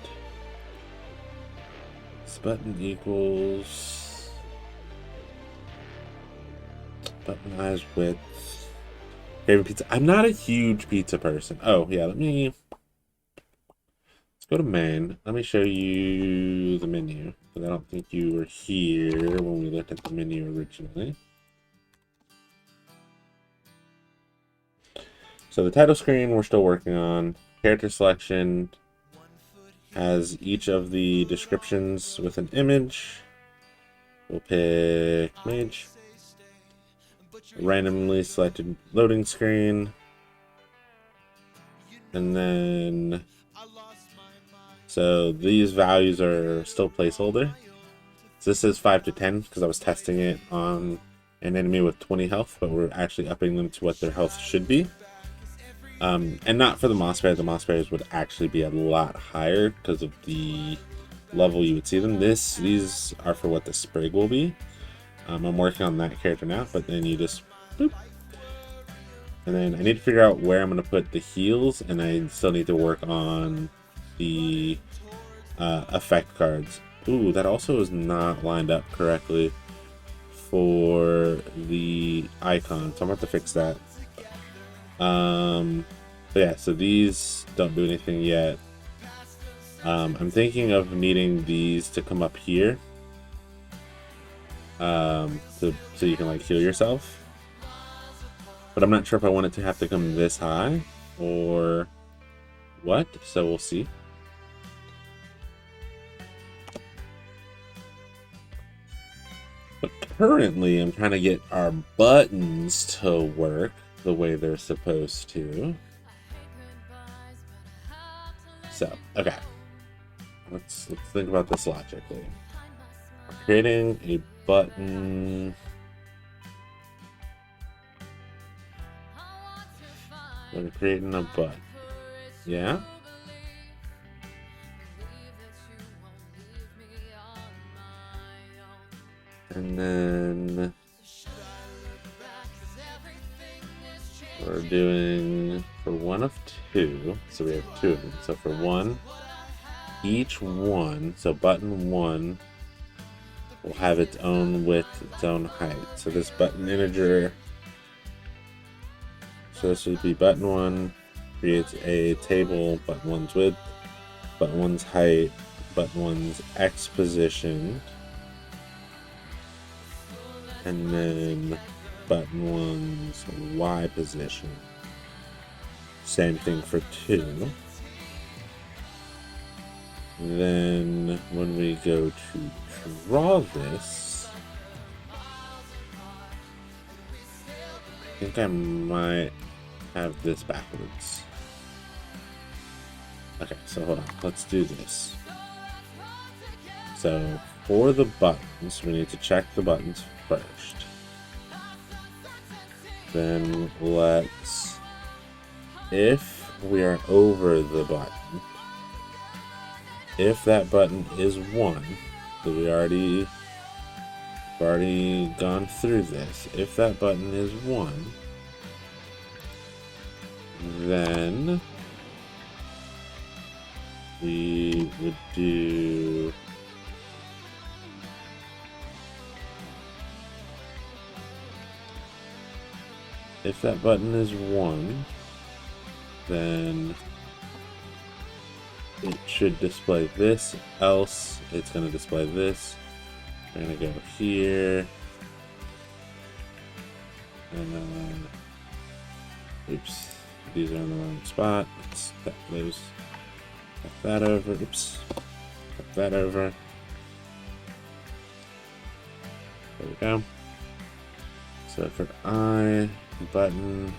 This button equals button eyes width. Favorite pizza. I'm not a huge pizza person. Oh yeah, let's go to main. Let me show you the menu, because I don't think you were here when we looked at the menu originally. So the title screen we're still working on. Character selection has each of the descriptions with an image. We'll pick mage. Randomly selected loading screen. And then, so these values are still placeholder. So this is 5 to 10 because I was testing it on an enemy with 20 health, but we're actually upping them to what their health should be. And not for the moss bear. The moss bears would actually be a lot higher because of the level you would see them. These are for what the sprig will be. I'm working on that character now, but then you just boop. And then I need to figure out where I'm going to put the heals, and I still need to work on the effect cards. Ooh, that also is not lined up correctly for the icon, so I'm going to have to fix that. But yeah, so these don't do anything yet. I'm thinking of needing these to come up here. So you can like heal yourself. But I'm not sure if I want it to have to come this high or what, so we'll see. But currently I'm trying to get our buttons to work the way they're supposed to. So, okay. Let's think about this logically. Creating a button. We're creating a button. Yeah? And then we're doing for one of two. So we have two of them. So for one, each one, so button one will have its own width, its own height. So this button integer, so this would be button one, creates a table, button one's width, button one's height, button one's X position, and then button one's Y position. Same thing for two. Then when we go to draw this, I think I might have this backwards. Okay, so hold on, let's do this. So for the buttons, we need to check the buttons first. Then let's, if we are over the button, if that button is 1, so we've already gone through this. If that button is 1, then we would do if that button is 1, then it should display this, else it's going to display this. We're going to go here. And oops, these are in the wrong spot. Let's tap those. Tap that over. Oops. Tap that over. There we go. So for I, button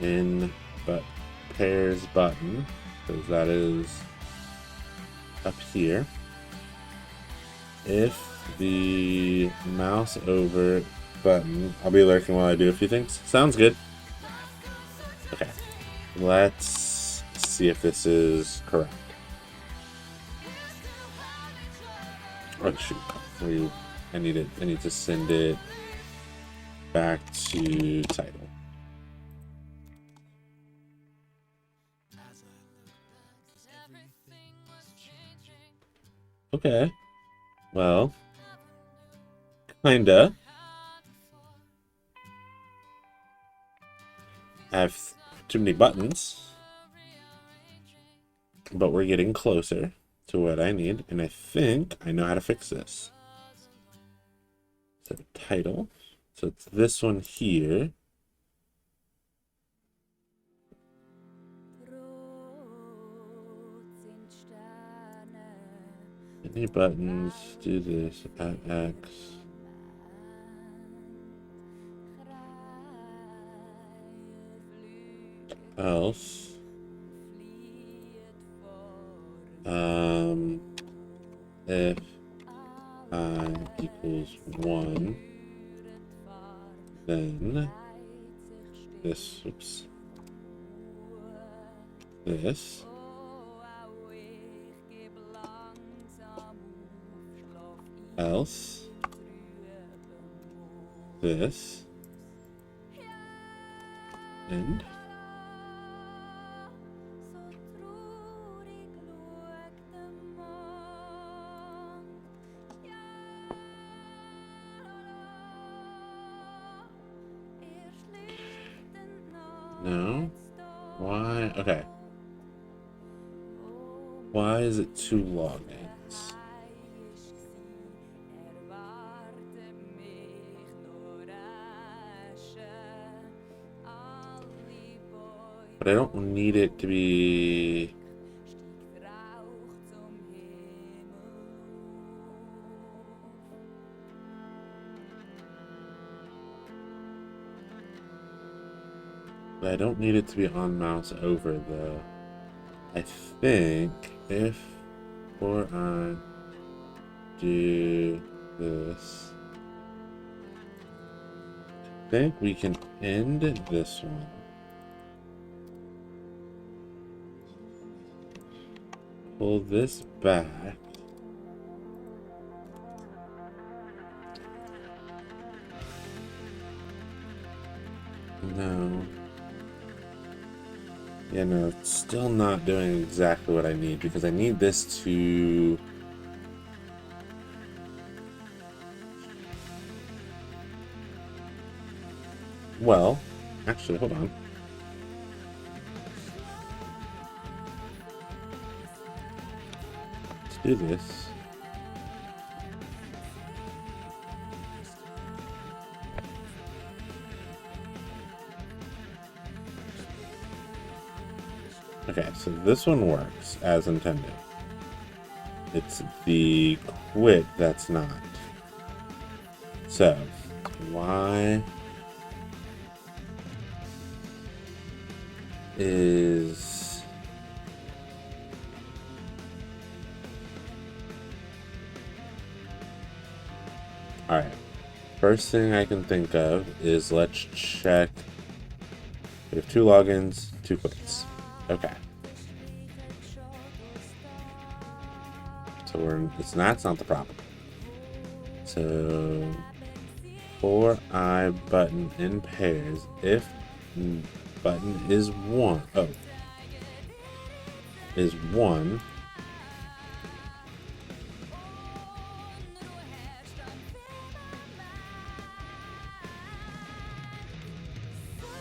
in but pairs button, because that is up here. If the mouse over button, I'll be lurking while I do a few things. Sounds good. Okay, let's see if this is correct. Oh shoot, I need to send it back to title. Okay, well, kinda. I have too many buttons, but we're getting closer to what I need, and I think I know how to fix this. So title, so it's this one here. Any buttons, do this at X. Else, If I equals 1, then this, oops, this, else, this, and no. Why? Okay. Why is it 2 logins? But I don't need it to be... But I don't need it to be on mouse over though. I think if or I do this, I think we can end this one. Pull this back. No. Yeah, no, it's still not doing exactly what I need because I need this to... Well, actually, hold on. Let's do this. Okay, so this one works as intended. It's the quit that's not. So, why is... Alright, first thing I can think of is let's check. We have 2 logins, 2 quits. Okay. So that's not the problem. So for I button in pairs, if button is 1, is 1,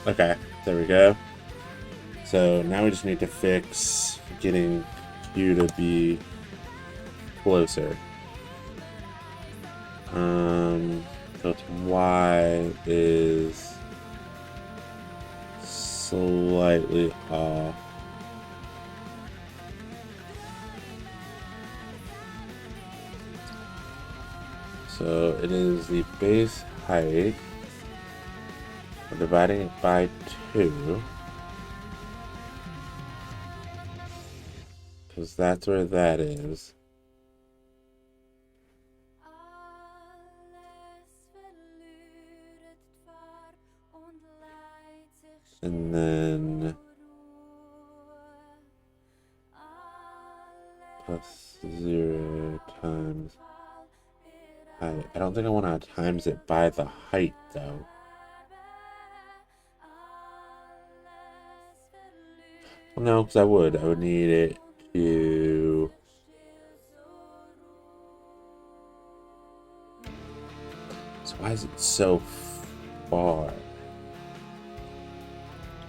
okay, there we go. So now we just need to fix getting Q to be closer. So it's Y is slightly off. So it is the base height. We're dividing it by 2. Because that's where that is. And then plus 0 times height. I don't think I want to times it by the height though. Well, no, because I would need it to... So why is it so far?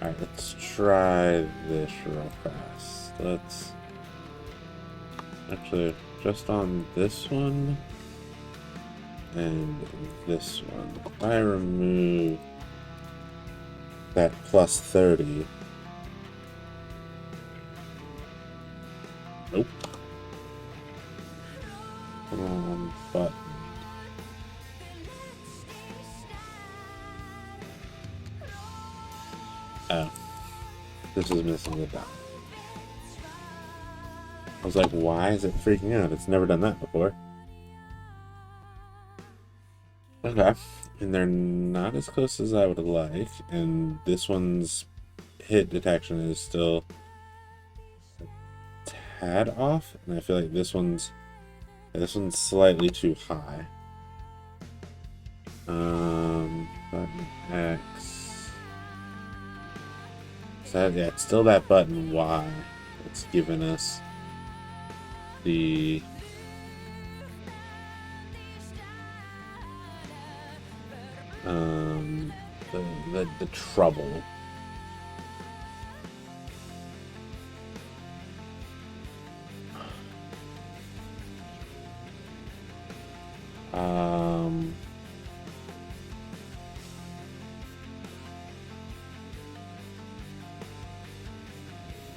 Alright, let's try this real fast. Let's... Actually, just on this one and this one. If I remove that plus 30... Nope. Wrong button. Oh. This is missing the dot. I was like, why is it freaking out? It's never done that before. Okay. And they're not as close as I would like. And this one's hit detection is still a tad off. And I feel like this one's slightly too high. Button X. So yeah, it's still that button Y. It's given us the the trouble.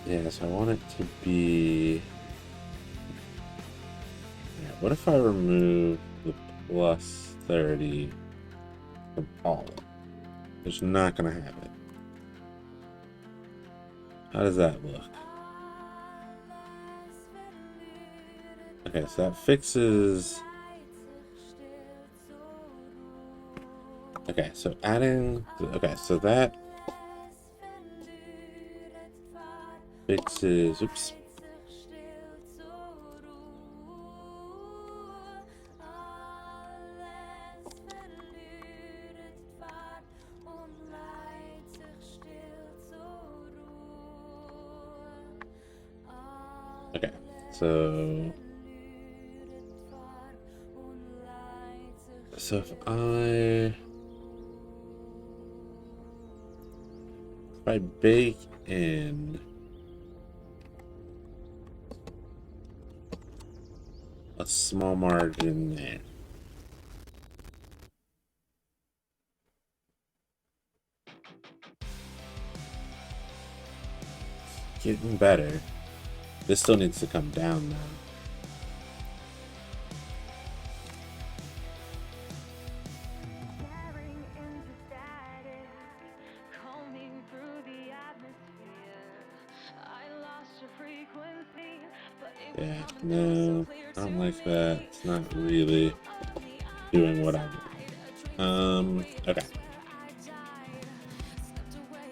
Yeah, so I want it to be. Yeah, what if I remove the plus 30 from all? It's not gonna have it. How does that look? Okay, so that fixes. Okay, so adding. Okay, so that fixes. Oops. Okay, so if I bake in a small margin there. Getting better. This still needs to come down though. Yeah, no, I don't like that. It's not really doing what I want. Okay.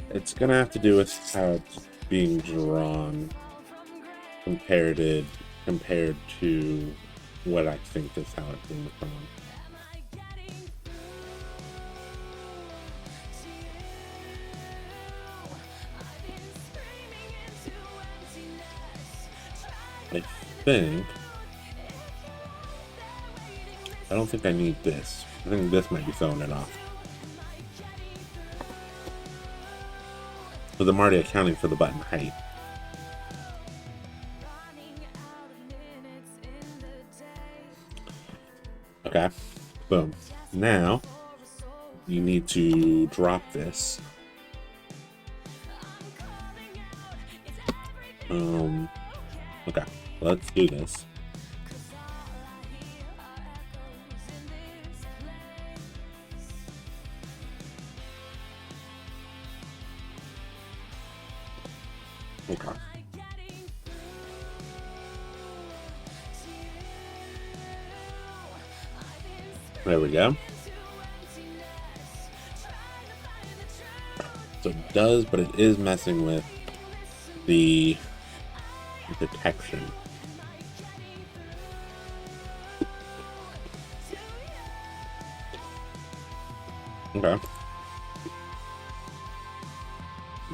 It's gonna have to do with how it's being drawn compared to what I think is how it's being drawn. I don't think I need this. I think this might be throwing it off. Because I'm already accounting for the button height. Okay, boom. Now, you need to drop this. Okay, let's do this. Okay. There we go. So it does, but it is messing with the detection. Okay.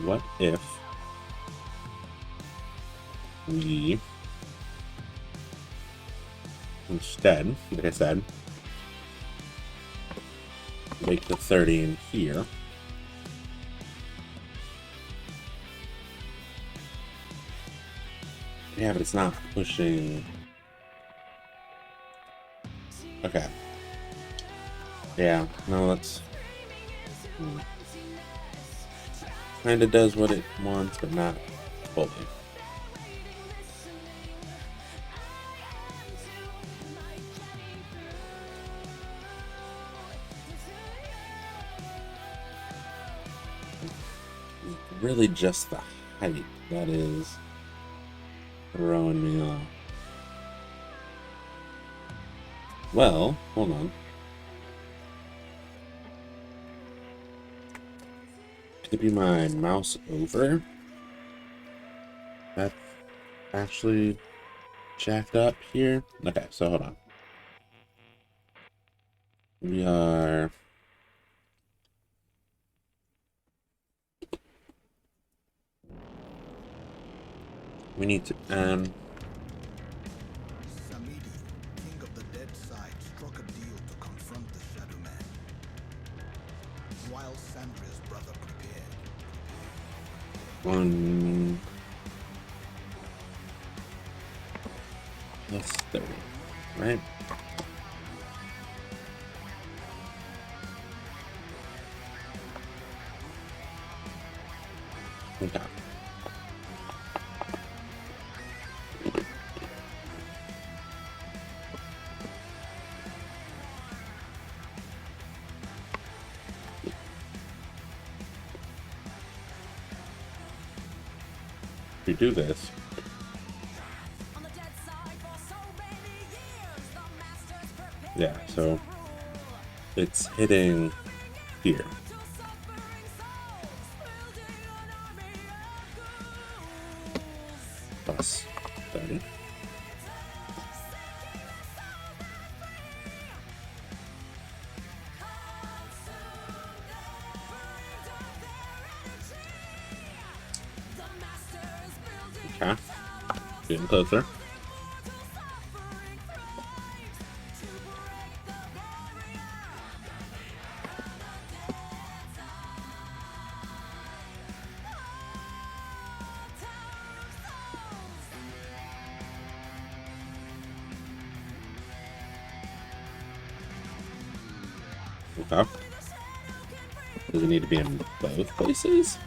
What if we instead, like I said, make the 30 in here. Yeah, but it's not pushing. Okay. Yeah, no, that's kind of does what it wants, but not fully. Really just the height that is throwing me off. Well, hold on. Could it be my mouse over? That's actually jacked up here. Okay, so hold on. We are... We need to Samidi, king of the dead side, struck a deal to confront the Shadow Man. While Sandria's brother prepared. on plus 30, right? Okay. To do this, yeah, so it's hitting here. Plus 30. Okay. Getting closer. Okay. Does it need to be in both places?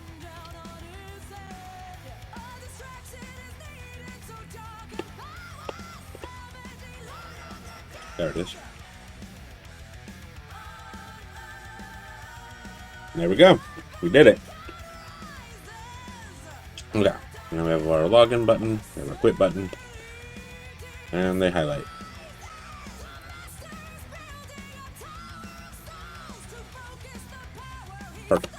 There it is. There we go. We did it. Okay. Now we have our login button, we have our quit button, and they highlight. Perfect.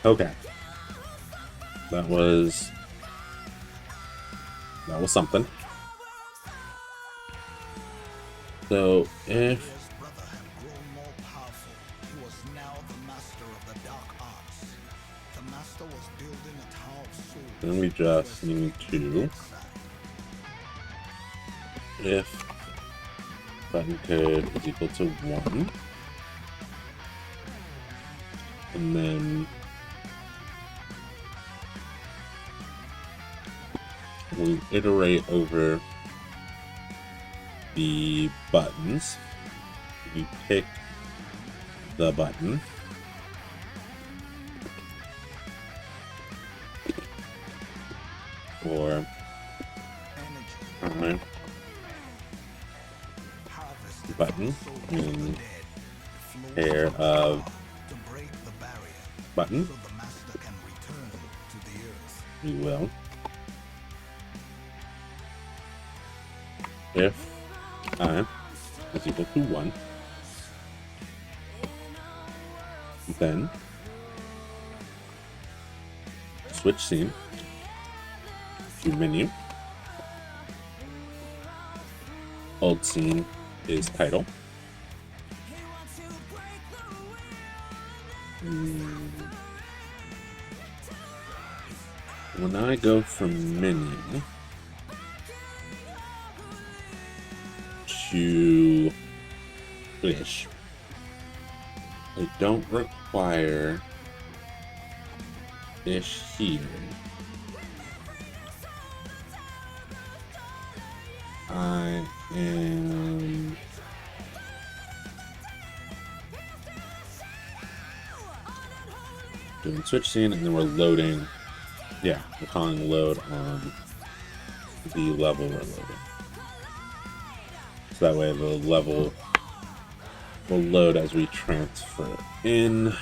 Okay. That was something. So if His brother had grown more powerful. He was now the master of the dark arts. The master was building a tower of souls. then we just need to, if button code is equal to 1, and then we iterate over the buttons. We pick the button. Or button in pair of button. We will. If I is equal to 1, then switch scene to menu. Old scene is title. When I go from menu to fish, I don't require fish here. I am doing switch scene, and then we're loading. Yeah, we're calling load on the level we're loading. So that way the level will load as we transfer in the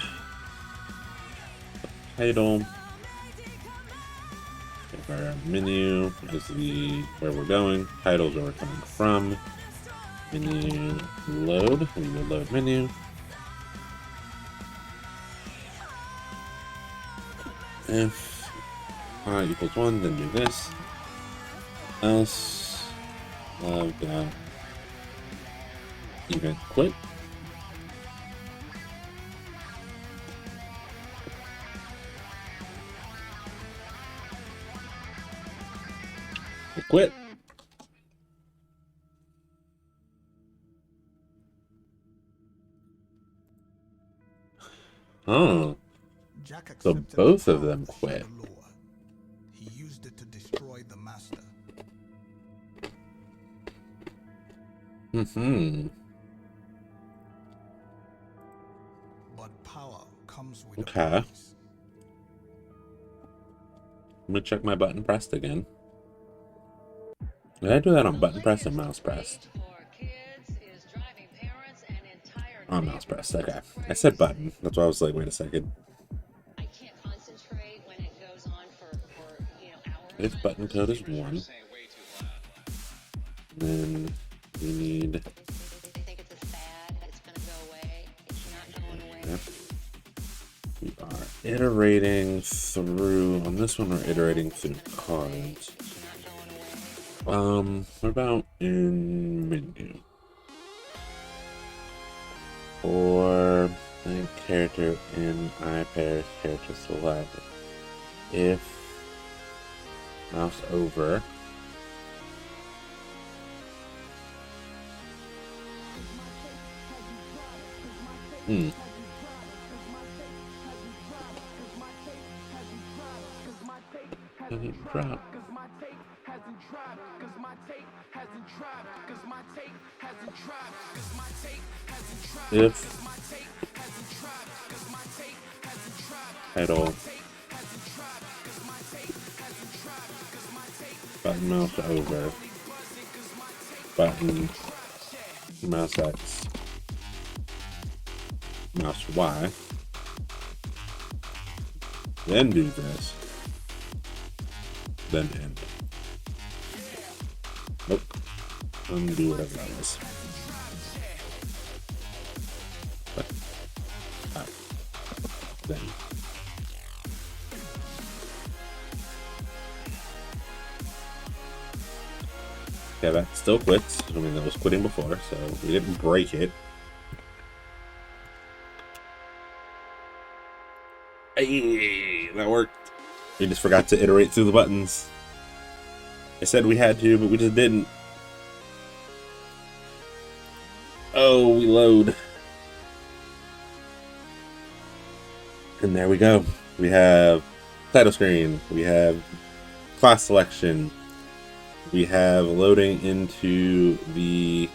title. Where menu is the where we're going, titles where we're coming from. Menu load, we will load menu. If I equals 1, then do this. Else, event quit. Quit. Oh, Jack so accepted both the of them power quit. from the Lord. He used it to destroy the master. Mm-hmm. But power comes with a Okay. price. Let me check my button pressed again. Did I do that on button press and mouse pressed? On mouse pressed, okay. I said button. That's why I was like, wait a second. If button code is 1, then we need... Yep. We are iterating through... On this one, we're iterating through cards. What about in menu? Or character in iPair character select. If mouse over. Doesn't drop. If title button mouse over button mouse X mouse Y, then do this, then end. Nope. Undo whatever that was. Then. Yeah, that still quits. I mean, that was quitting before, so we didn't break it. Hey, that worked. We just forgot to iterate through the buttons. I said we had to, but we just didn't. Oh, we load. And there we go. We have title screen. We have class selection. We have loading into the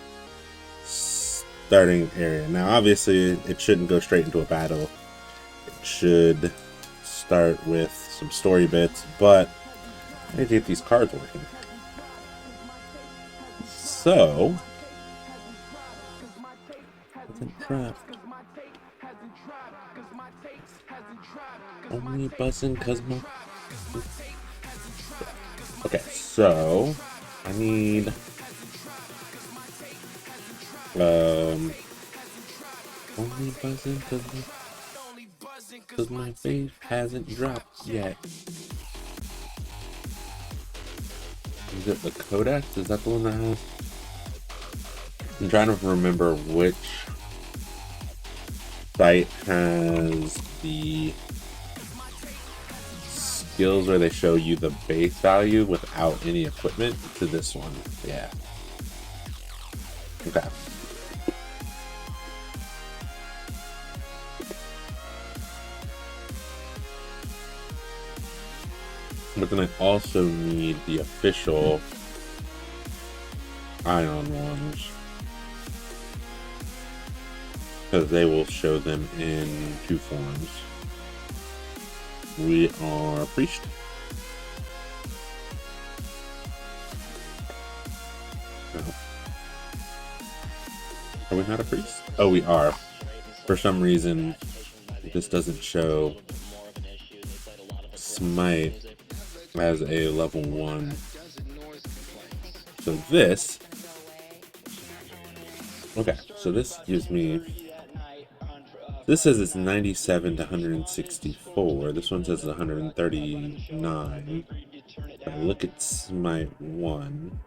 starting area. Now, obviously, it shouldn't go straight into a battle. It should start with some story bits, but I need to get these cards working. So, doesn't drop. Only buzzing cause my... Okay, so I need only buzzing cause my face hasn't dropped yet. Is it the Codex? Is that the one that has? I'm trying to remember which site has the skills where they show you the base value without any equipment to this one. Yeah. Okay. But then I also need the official Aion ones, because they will show them in two forms. We are priest. No. Are we not a priest? Oh, we are. For some reason, this doesn't show smite as a level 1. So this, okay, so this gives me, this says it's 97 to 164. This one says 139. If I look at Smite 1,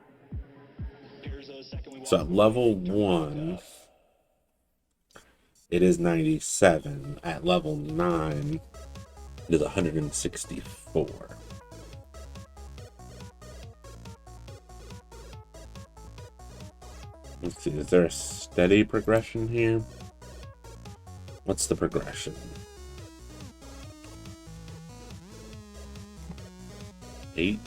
so at level 1, it is 97. At level 9, it is 164. Let's see, is there a steady progression here? What's the progression? 8?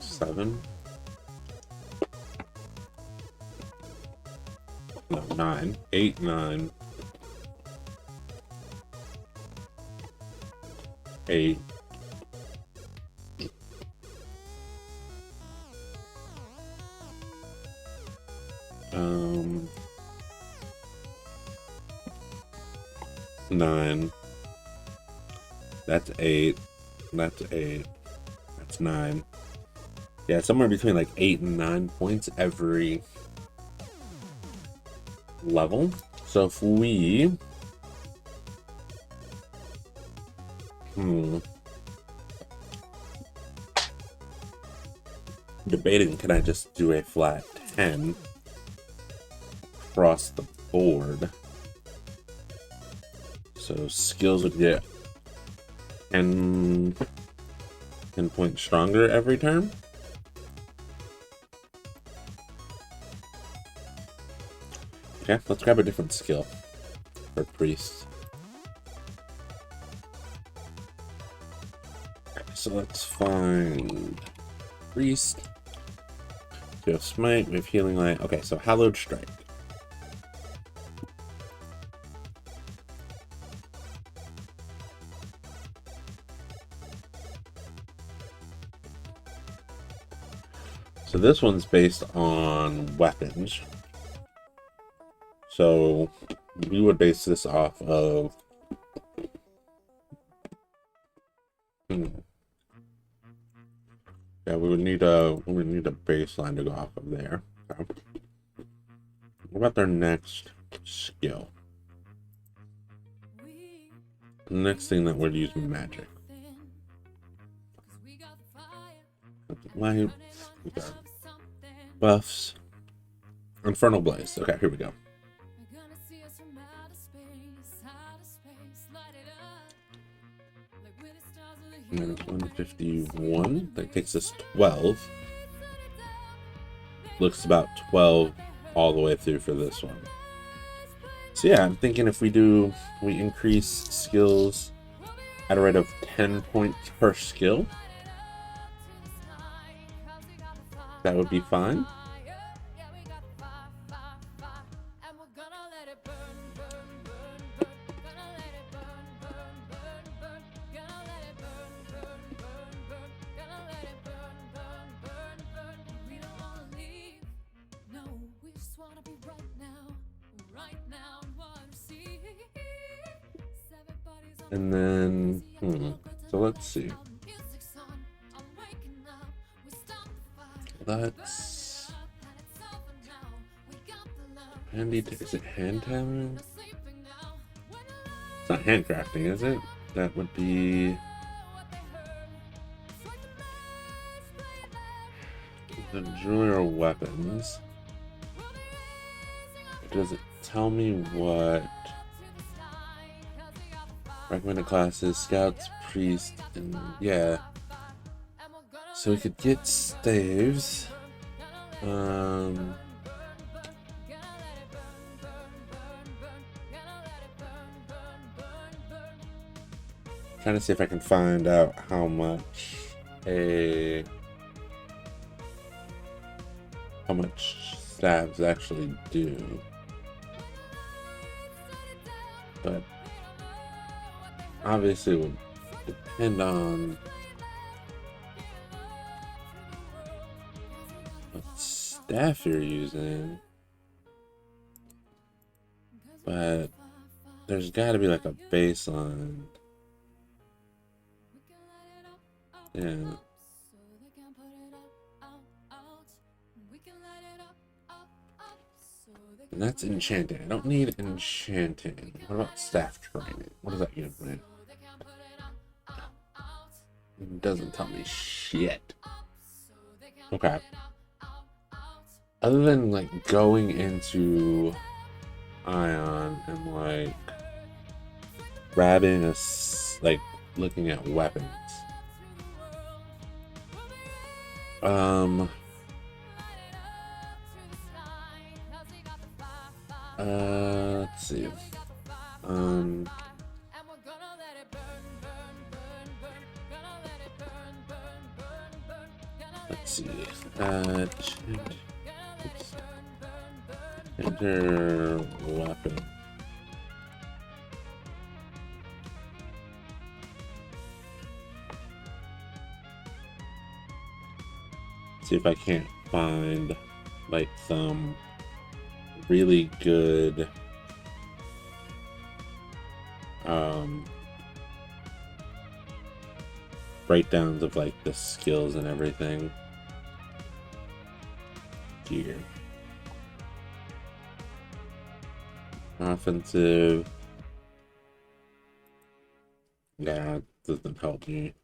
7? No, 9. 8, 9. 8. 9. That's 8. That's 8. That's 9. Yeah, somewhere between like 8 and 9 points every level. So if we debating, can I just do a flat 10 across the board? So skills would get 10 points stronger every turn. Okay, let's grab a different skill for priest. So let's find priest. We have smite, we have healing light. Okay, so hallowed strike. So this one's based on weapons. So we would base this off of yeah, we would need a baseline to go off of there. Okay. What about their next skill? The next thing that would use magic. Light. Okay. Buffs. Infernal Blaze. Okay, here we go. And then 151. That takes us 12. Looks about 12 all the way through for this one. So yeah, I'm thinking if we increase skills at a rate of 10 points per skill, that would be fine. And then, so let's see. That's handy. Is it hand tamming? It's not handcrafting, is it? That would be the jewelry or weapons. Does it tell me what recommended classes? Scouts, priest, and yeah. So we could get staves. Trying to see if I can find out how much staves actually do. But obviously it would depend on what staff you're using. But there's got to be like a baseline. Yeah. And that's enchanting. I don't need enchanting. What about staff training? What does that give me? It doesn't tell me shit. Okay. Other than like going into Aion and like grabbing like looking at weapons. Let's see. Let's see. Enter weapon. See if I can't find like some really good breakdowns of like the skills and everything here. Offensive. Yeah, doesn't help me.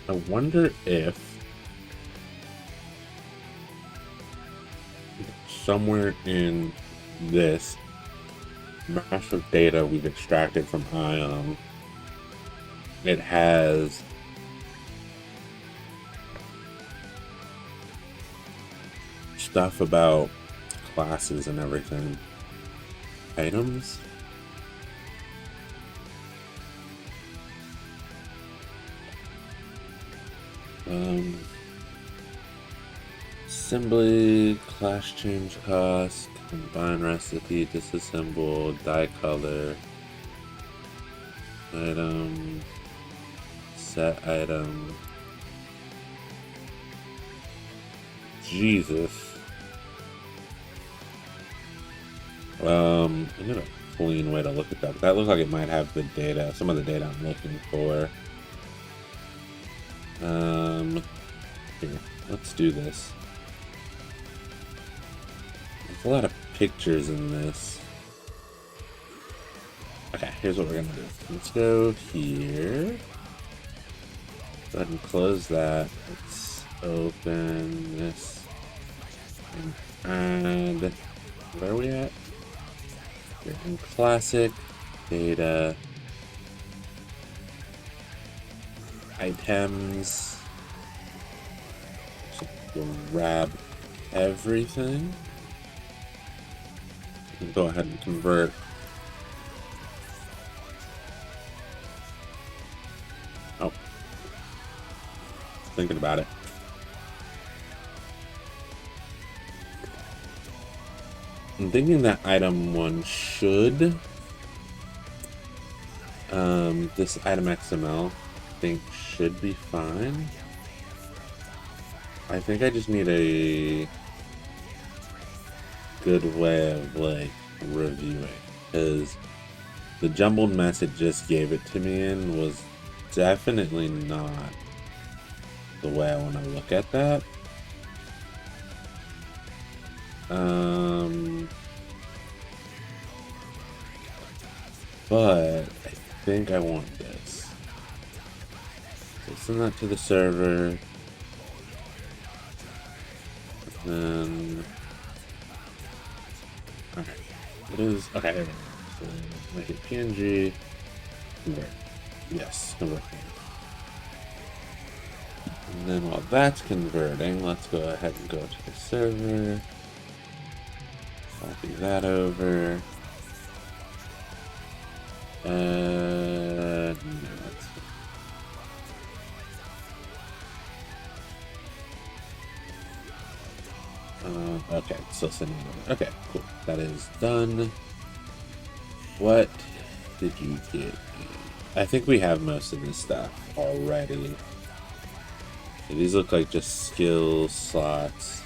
I wonder if somewhere in this massive data we've extracted from Aion, it has stuff about classes and everything. Items? Assembly, class change cost, combine recipe, disassemble, dye color, item, set item. Jesus. I need a clean way to look at that. That looks like it might have the data, some of the data I'm looking for. Here, let's do this. There's a lot of pictures in this. Okay, here's what we're gonna do. Let's go here. Go ahead and close that. Let's open this and add. Where are we at? Here in classic data items. So grab everything. And go ahead and convert. Oh, thinking about it. I'm thinking that item one should, this item XML, I think should be fine. I think I just need a good way of like reviewing, because the jumbled mess it just gave it to me in was definitely not the way I want to look at that. But I think I want this. So send that to the server. And then, alright. It is okay, there we go. So make it PNG. Convert. Yes, convert. And then while that's converting, let's go ahead and go to the server. Copy that over. No, okay, still sending it over. Okay, cool. That is done. What did you get? I think we have most of this stuff already. So these look like just skill slots.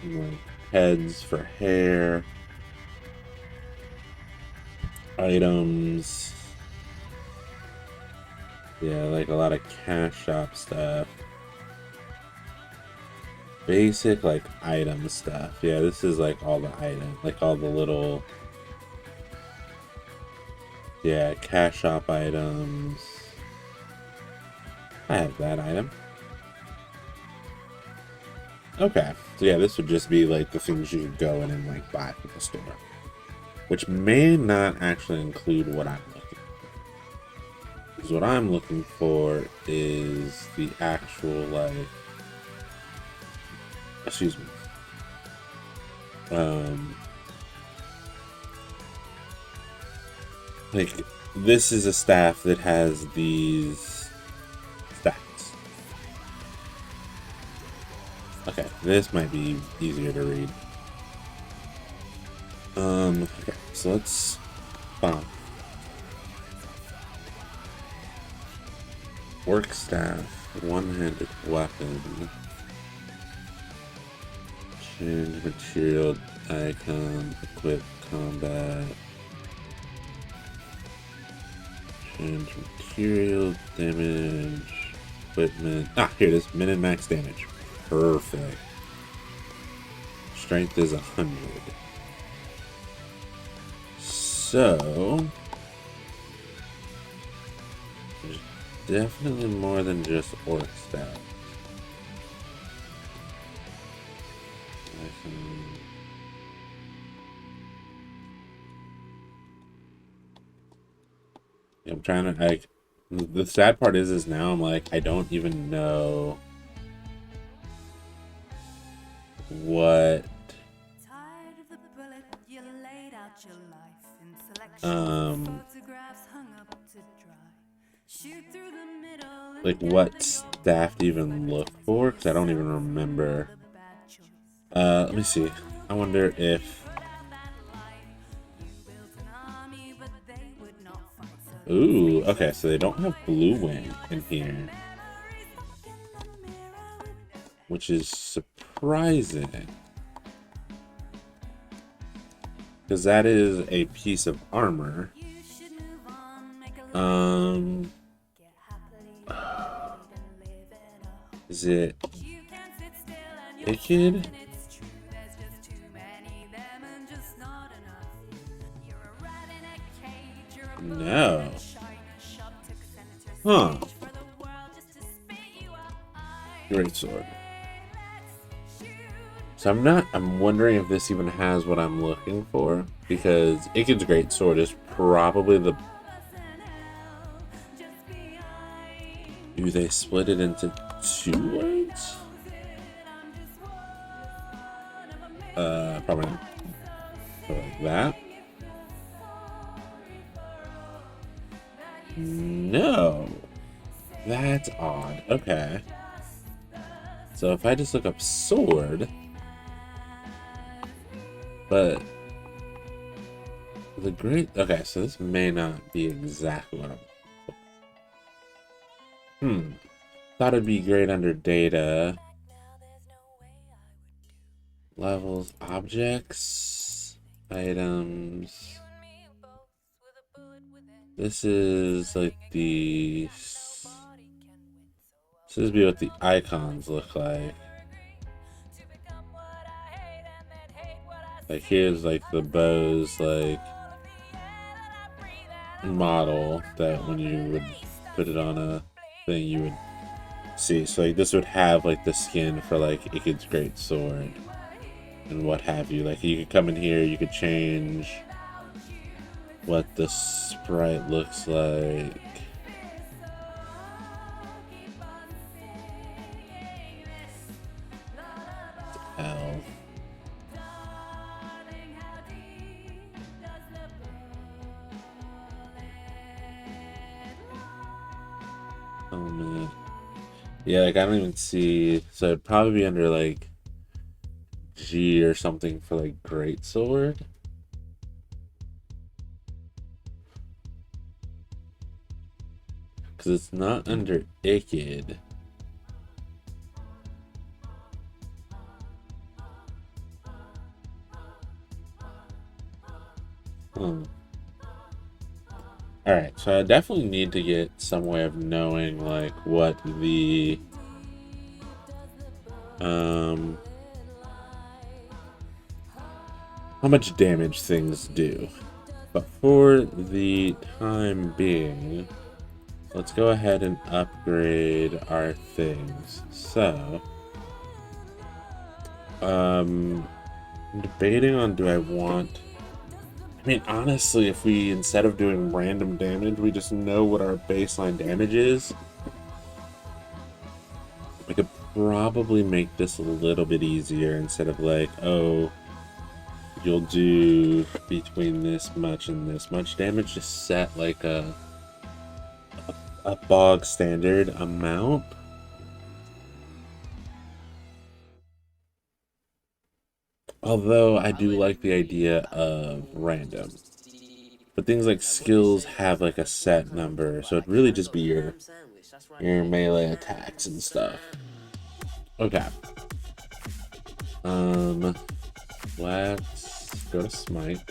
like heads for hair, items. Yeah, like a lot of cash shop stuff. Basic like item stuff. Yeah, this is like all the items, like all the little, yeah, cash shop items. I have that item. Okay, so yeah, this would just be like the things you could go in and like buy from the store, which may not actually include what I'm looking for. Because what I'm looking for is the actual like, excuse me, like this is a staff that has these stats. Okay, this might be easier to read. Okay, so let's bomb. Work staff, one-handed weapon. Change material icon, equip combat. Change material damage, equipment. Ah, here it is. Min and max damage. Perfect. Strength is 100. So there's definitely more than just orc stats. I'm trying to like. The sad part is now I'm like I don't even know what like what staff to even look for because I don't even remember. Let me see. I wonder if. Ooh, okay, so they don't have blue wing in here, which is surprising because that is a piece of armor. Is it Wicked? No. Huh. Great sword. So I'm wondering if this even has what I'm looking for because Iked's great sword is probably the. Do they split it into 2 words? Probably not. So like that. No. That's odd. Okay. So if I just look up sword, but the great. Okay, so this may not be exactly what I'm. Thought it'd be great under data. Levels, objects, items. This is like the. This is what the icons look like. Like here's like the bows like model that when you would put it on a thing you would see. So like this would have like the skin for like Iked's great sword and what have you. Like you could come in here, you could change what the sprite looks like. L. Oh man. Yeah, like I don't even see. So it'd probably be under like G or something for like great sword. Because it's not under Iked. Alright, so I definitely need to get some way of knowing, like, what the, how much damage things do. But for the time being, let's go ahead and upgrade our things. So, I'm debating on, do I want... I mean, honestly, if we, instead of doing random damage, we just know what our baseline damage is, I could probably make this a little bit easier instead of like, oh, you'll do between this much and this much damage. Just set like a bog standard amount. Although I do like the idea of random. But things like skills have like a set number, so it'd really just be your melee attacks and stuff. Okay. Let's go to smite.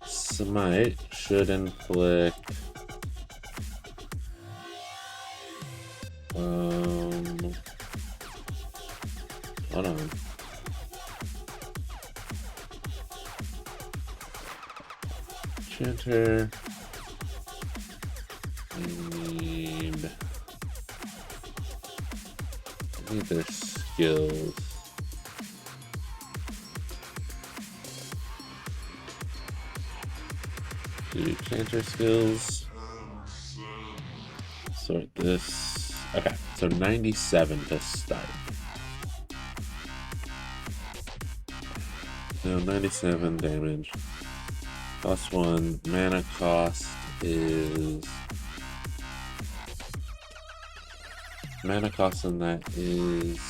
Smite should inflict hold on. Chanter. I need their skills. Do chanter skills. Sort this. Okay, so 97 to start. So 97 damage. Plus 1 mana cost is... Mana cost on that is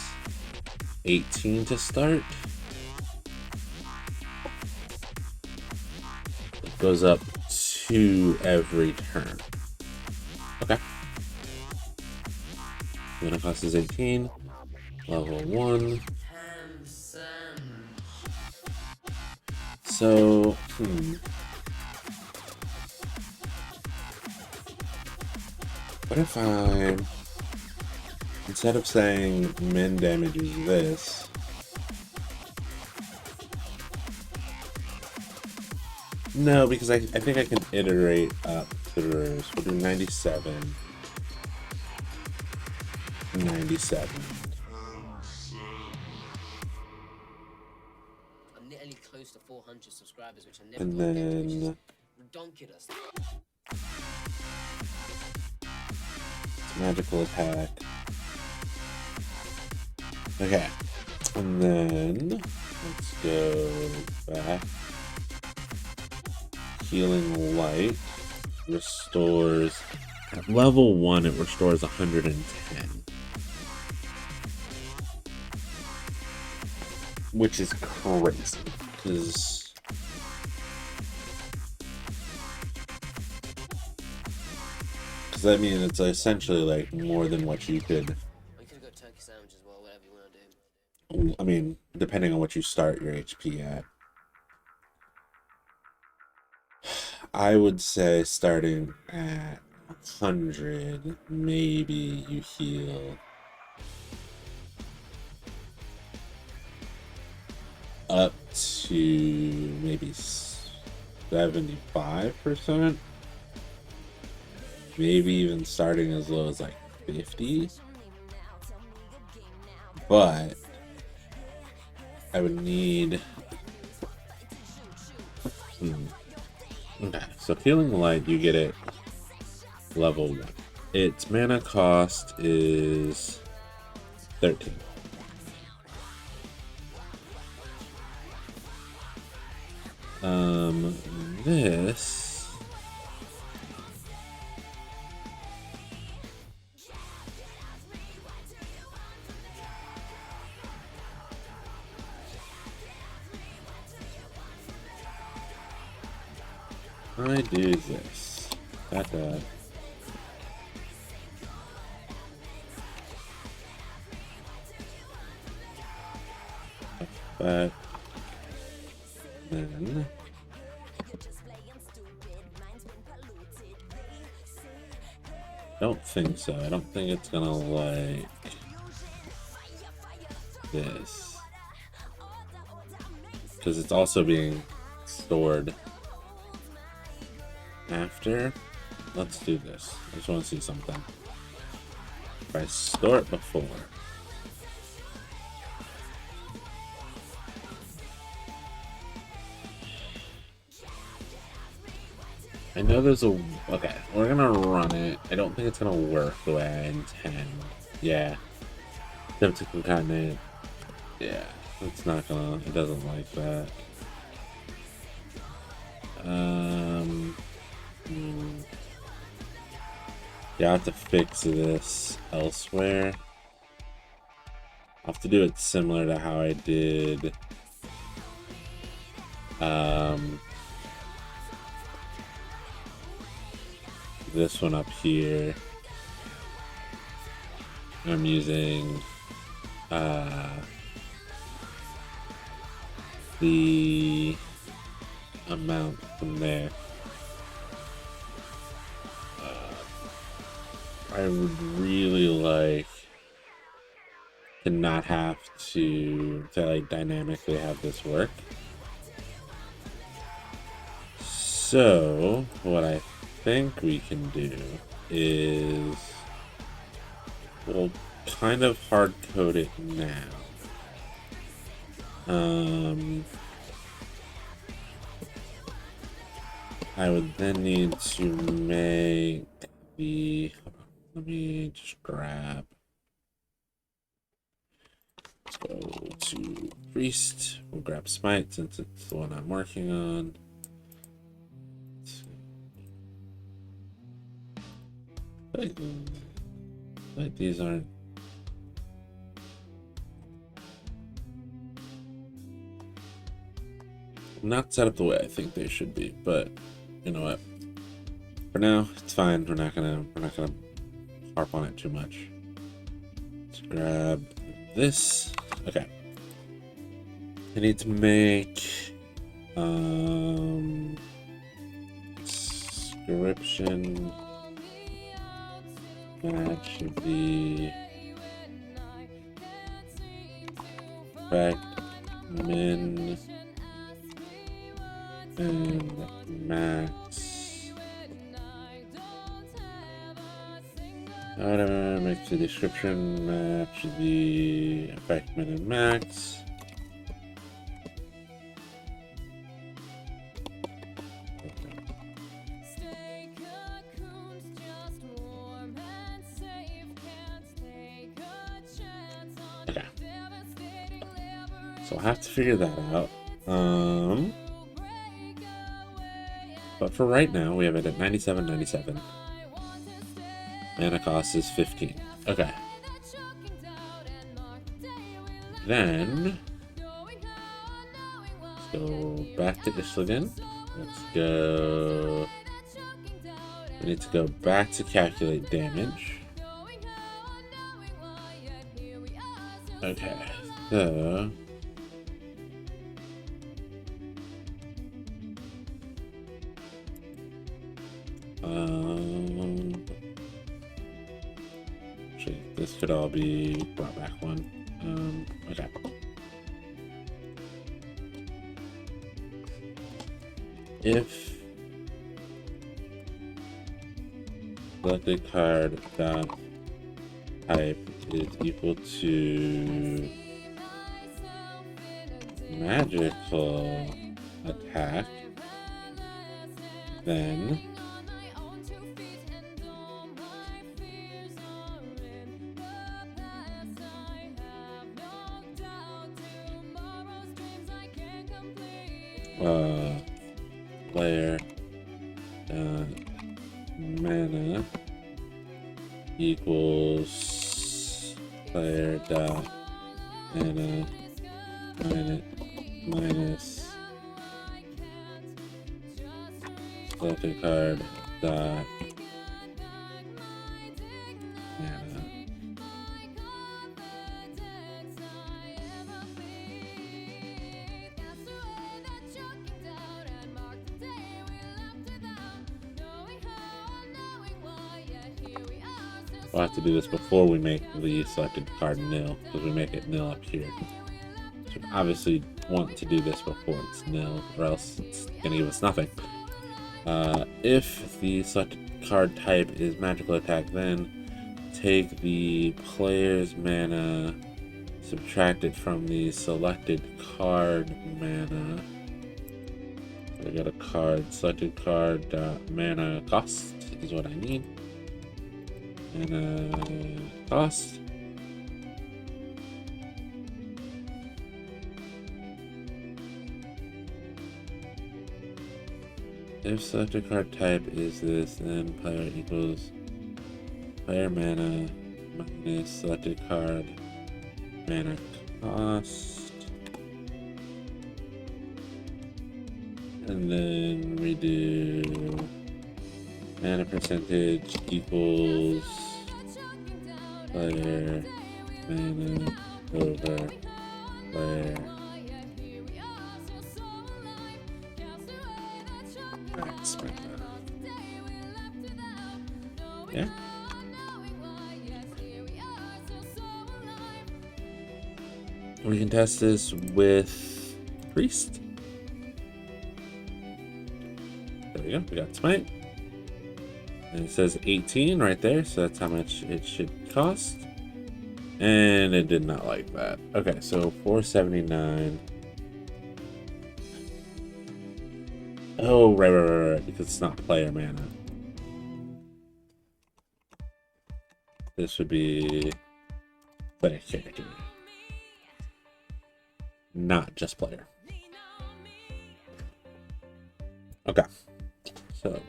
18 to start. It goes up 2 every turn. Okay. Mana cost is 18. Level 1. So, what if I, instead of saying min damage is this, no, because I think I can iterate up through, so we'll do 97, 97. I'm nearly close to 400 subscribers, which I never And got there, which then is ridiculous. magical attack. Okay. And then let's go back. Healing light restores at level 1 it restores 110. Which is crazy. Because I mean, it's essentially like more than what you could. We could have got turkey sandwich as well, whatever you want to do. I mean, depending on what you start your HP at. I would say starting at 100, maybe you heal up to maybe 75%. Maybe even starting as low as like 50. But I would need... Okay, so Healing Light, you get it level 1. Its mana cost is 13. This... I do this. That. back. Then don't think so. I don't think it's gonna like this because it's also being stored after. Let's do this. I just want to see something. If I store it before. I know there's a... Okay, we're gonna run it. I don't think it's gonna work the way I intend. Yeah. Attempt to concatenate. Yeah, it's not gonna... It doesn't like that. Yeah, I have to fix this elsewhere. I'll have to do it similar to how I did... this one up here. I'm using the amount from there. I would really like to not have to like dynamically have this work. So what I think we can do is we'll kind of hard code it now. I would then need to make the... Let me just grab... Let's go to Priest. We'll grab Smite since it's the one I'm working on. Like these aren't... not set up the way I think they should be, but you know what? For now, it's fine. We're not gonna harp on it too much. Let's grab this. Okay. I need to make description match the effect min and max. Whatever makes the description match the effect min and max. Okay. So I'll have to figure that out. But for right now, we have it at 97.97. Mana cost is 15. Okay. Then let's go back to Ishligan. Let's go. We need to go back to calculate damage. Okay. So actually, this could all be brought back one. Okay. If selected card dot type is equal to magical attack, then player mana equals player dot mana minus selected card dot mana. we'll have to do this before we make the selected card nil, because we make it nil up here. So we obviously want to do this before it's nil, or else it's gonna give us nothing. If the selected card type is magical attack, then take the player's mana, subtract it from the selected card mana. I got a card, selected card, mana cost is what I need. Mana cost. If selected card type is this, then player equals player mana minus selected card mana cost. And then we do mana percentage equals player mana over player max mana. Yeah. We can test this with Priest. There we go, we got Smite. And it says 18 right there, so that's how much it should cost. And it did not like that. Okay, so 479. Oh, right, because it's not player mana. This would be player character. Not just player. Okay. So,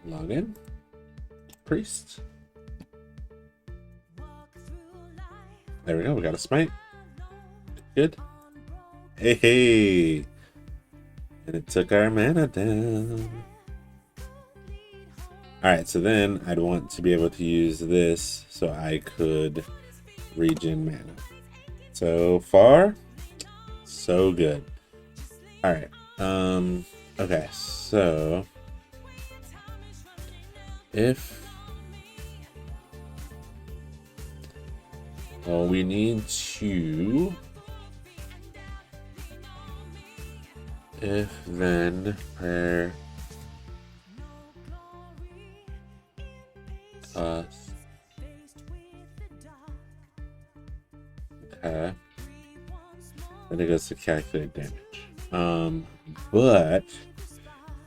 log in. Priest. There we go. We got a smite. Good. Hey. And it took our mana down. Alright, so then I'd want to be able to use this so I could regen mana. So far, so good. Alright. Okay, so well, we need to if then per cost. Okay. Then it goes to calculate damage. But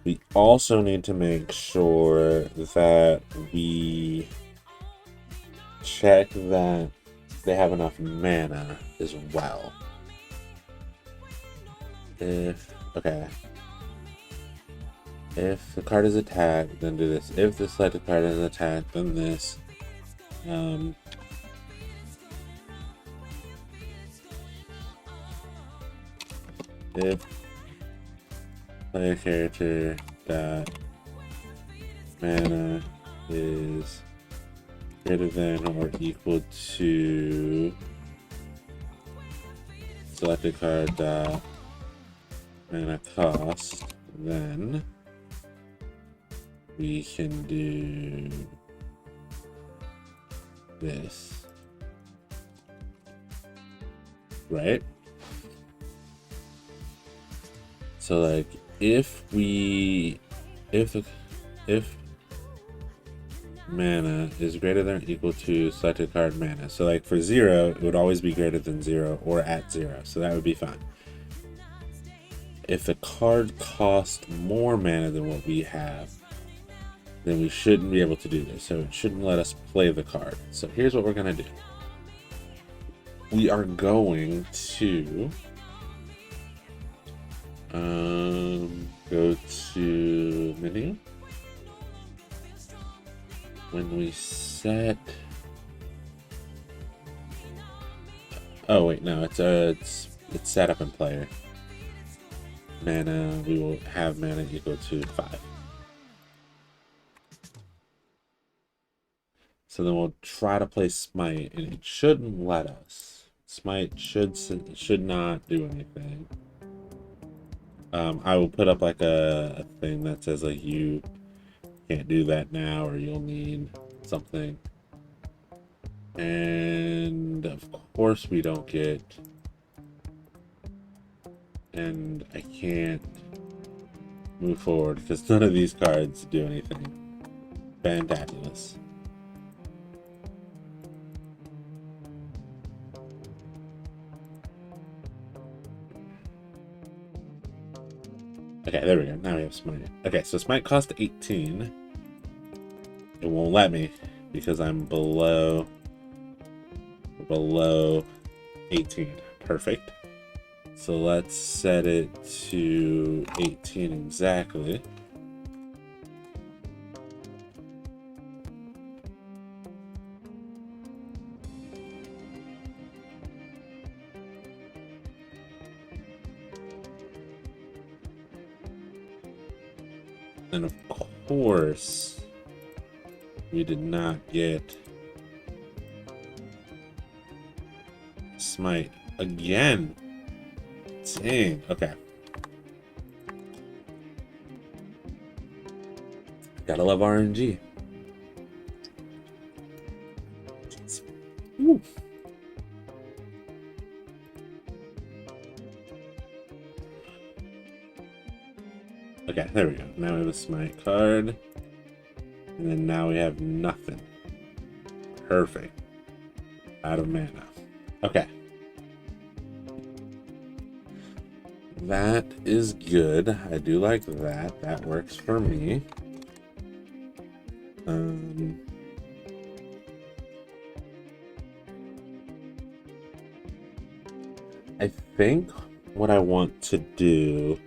we also need to make sure that we check that they have enough mana as well. If the card is attacked, then do this. If the selected card is attacked, then this. If player character dot mana is greater than or equal to selected card dot mana cost, then we can do this, right? So like if mana is greater than or equal to selected card mana, so like for 0 it would always be greater than 0 or at 0, so that would be fine. If the card costs more mana than what we have, then we shouldn't be able to do this, so it shouldn't let us play the card. So here's what we're gonna do. We are going to go to menu. When we set, oh wait, no, it's set up in player. Mana, we will have mana equal to 5. So then we'll try to play Smite, and it shouldn't let us. Smite should not do anything. I will put up like a thing that says like you can't do that now, or you'll need something. And of course we don't get... And I can't move forward because none of these cards do anything. Fantabulous. Okay, there we go. Now we have Smite. Okay, so Smite cost 18. It won't let me because I'm below 18. Perfect. So let's set it to 18 exactly. And of course, we did not get Smite again. Dang. Okay. Gotta love RNG. Woo. Okay, there we go. Now we have a Smite card. And then now we have nothing. Perfect. Out of mana. Okay. That is good. I do like that. That works for me. I think what I want to do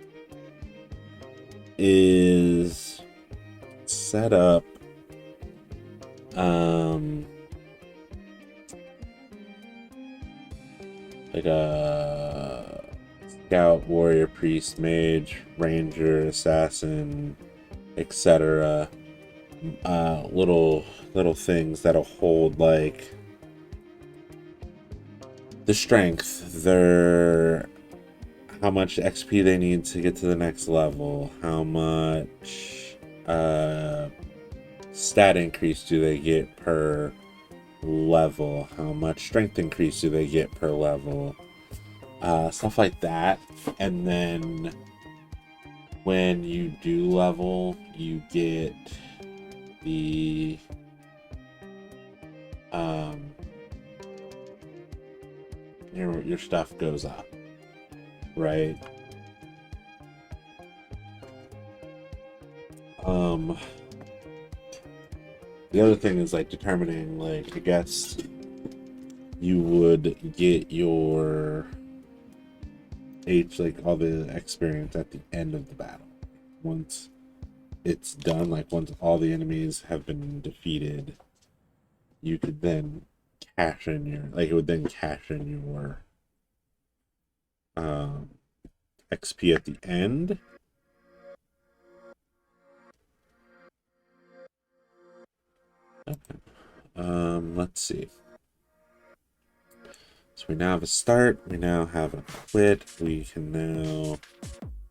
is set up like a scout, warrior, priest, mage, ranger, assassin, etc. Little things that'll hold like the strength, their how much XP they need to get to the next level, how much stat increase do they get per level, how much strength increase do they get per level, stuff like that. And then when you do level, you get the your stuff goes up, right? The other thing is like determining, like, I guess you would get your like all the experience at the end of the battle. Once it's done, like once all the enemies have been defeated, you could then cash in your, like it would then cash in your XP at the end. Okay. Let's see. So we now have a start, we now have a quit, we can now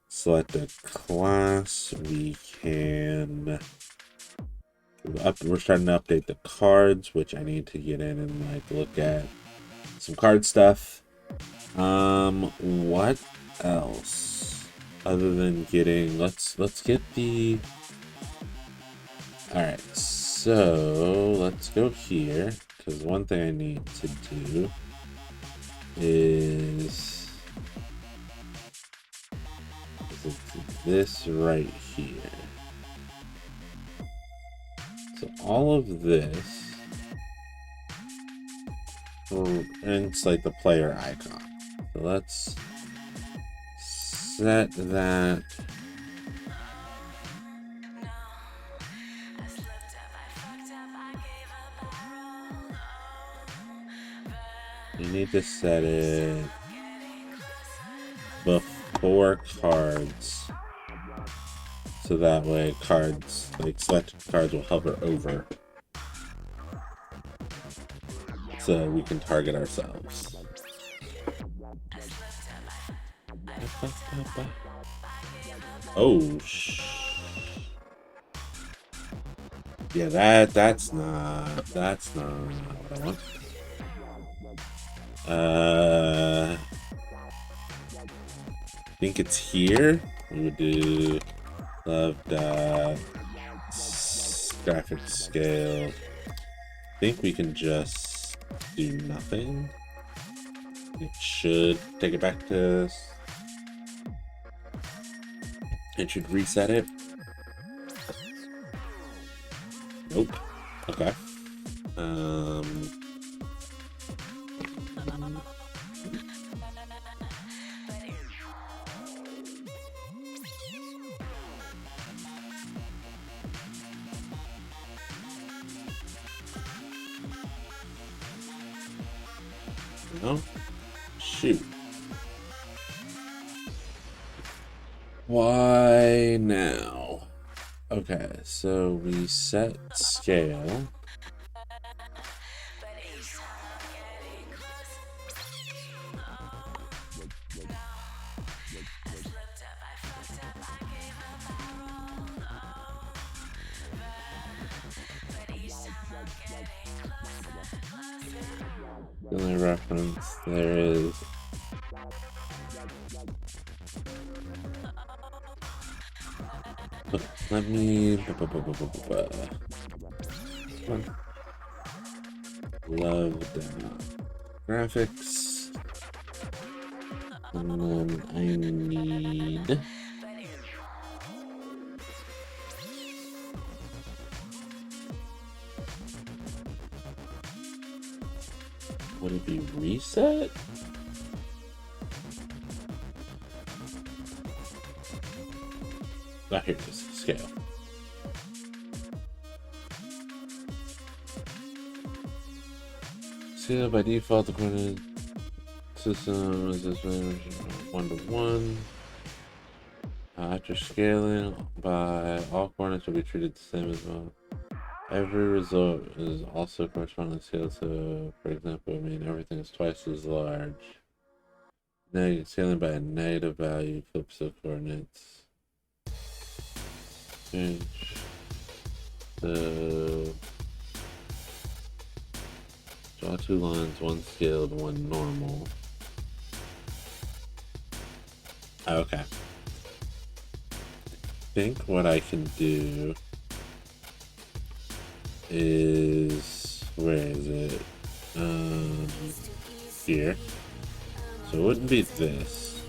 select a class, we can we're starting to update the cards, which I need to get in and like look at some card stuff. What else other than getting, let's get the, all right, so let's go here, because one thing I need to do is this right here. So all of this, and it's like the player icon. So let's set that. You need to set it before cards, so that way cards, like selected cards, will hover over, so we can target ourselves. Oh, yeah, that's not what I want. I think it's here. We would do Love2D graphic scale. I think we can just do nothing. It should take it back to. It should reset it. Nope. Okay. No. Shoot. Why now? Okay, so we set scale. The only reference there is let me Love2D graphics, and then I need would it be reset? Ah, here it is. Scale. Scale by default, the coordinate system is this 1-to-1. After scaling by all coordinates will be treated the same as well. Every result is also corresponding scale, so for example, I mean everything is twice as large. Scaling by a negative value flips the coordinates. Change. So draw two lines, one scaled, one normal. Okay. I think what I can do is, where is it? Here. So it wouldn't be this.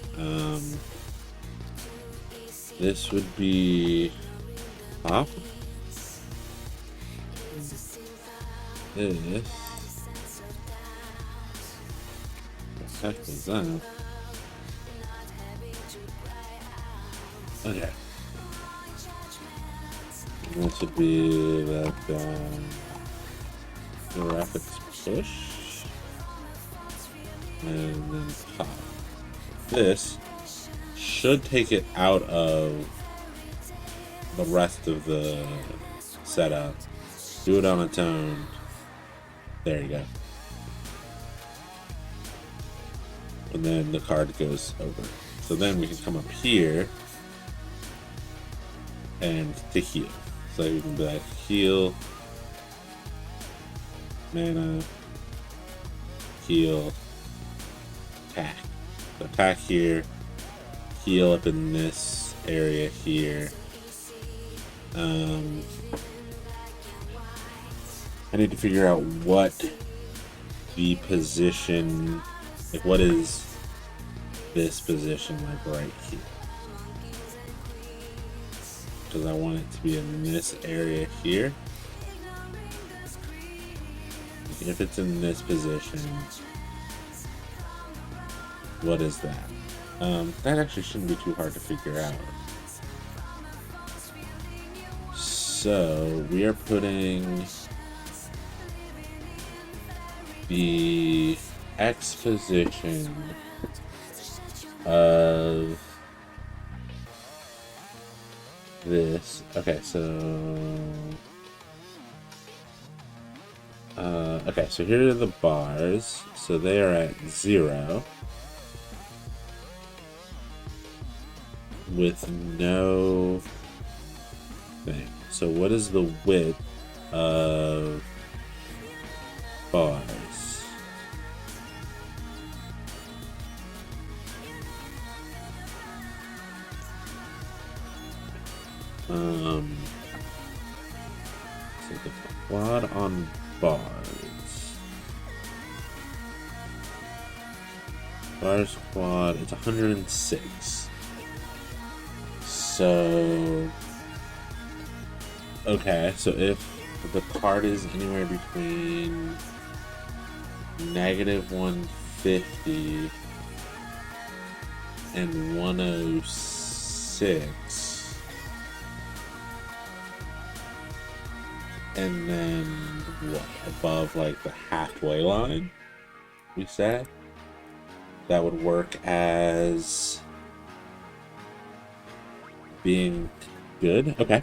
This would be up. This. What the heck is that? Okay. This would be that graphics push, and then pop. This should take it out of the rest of the setup. Do it on its own. There you go. And then the card goes over. So then we can come up here and to heal. So we can be like heal, mana, heal, attack. So attack here, heal up in this area here. I need to figure out what the position, like what is this position like right here. Because I want it to be in this area here. If it's in this position, what is that? That actually shouldn't be too hard to figure out. So we are putting the X position of this. Okay, so okay, so here are the bars. So they are at 0 with no thing. So what is the width of bars? So the quad on bars. Bars quad, it's 106. So, okay, so if the card is anywhere between -150 and 106, and then what, above like the halfway line, we said, that would work as being good. Okay.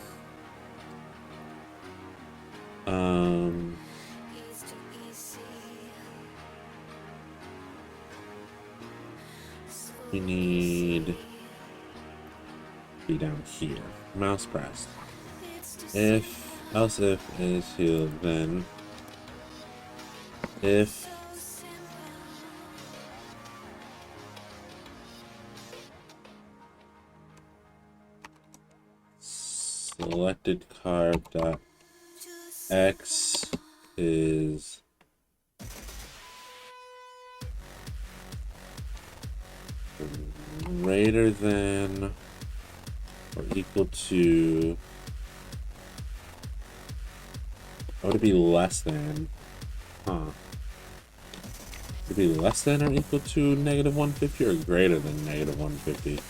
We need be down here. Mouse pressed. If else if is healed, then if selected card dot X is greater than or equal to, or to be less than, would it be less than or equal to -150 or greater than -150?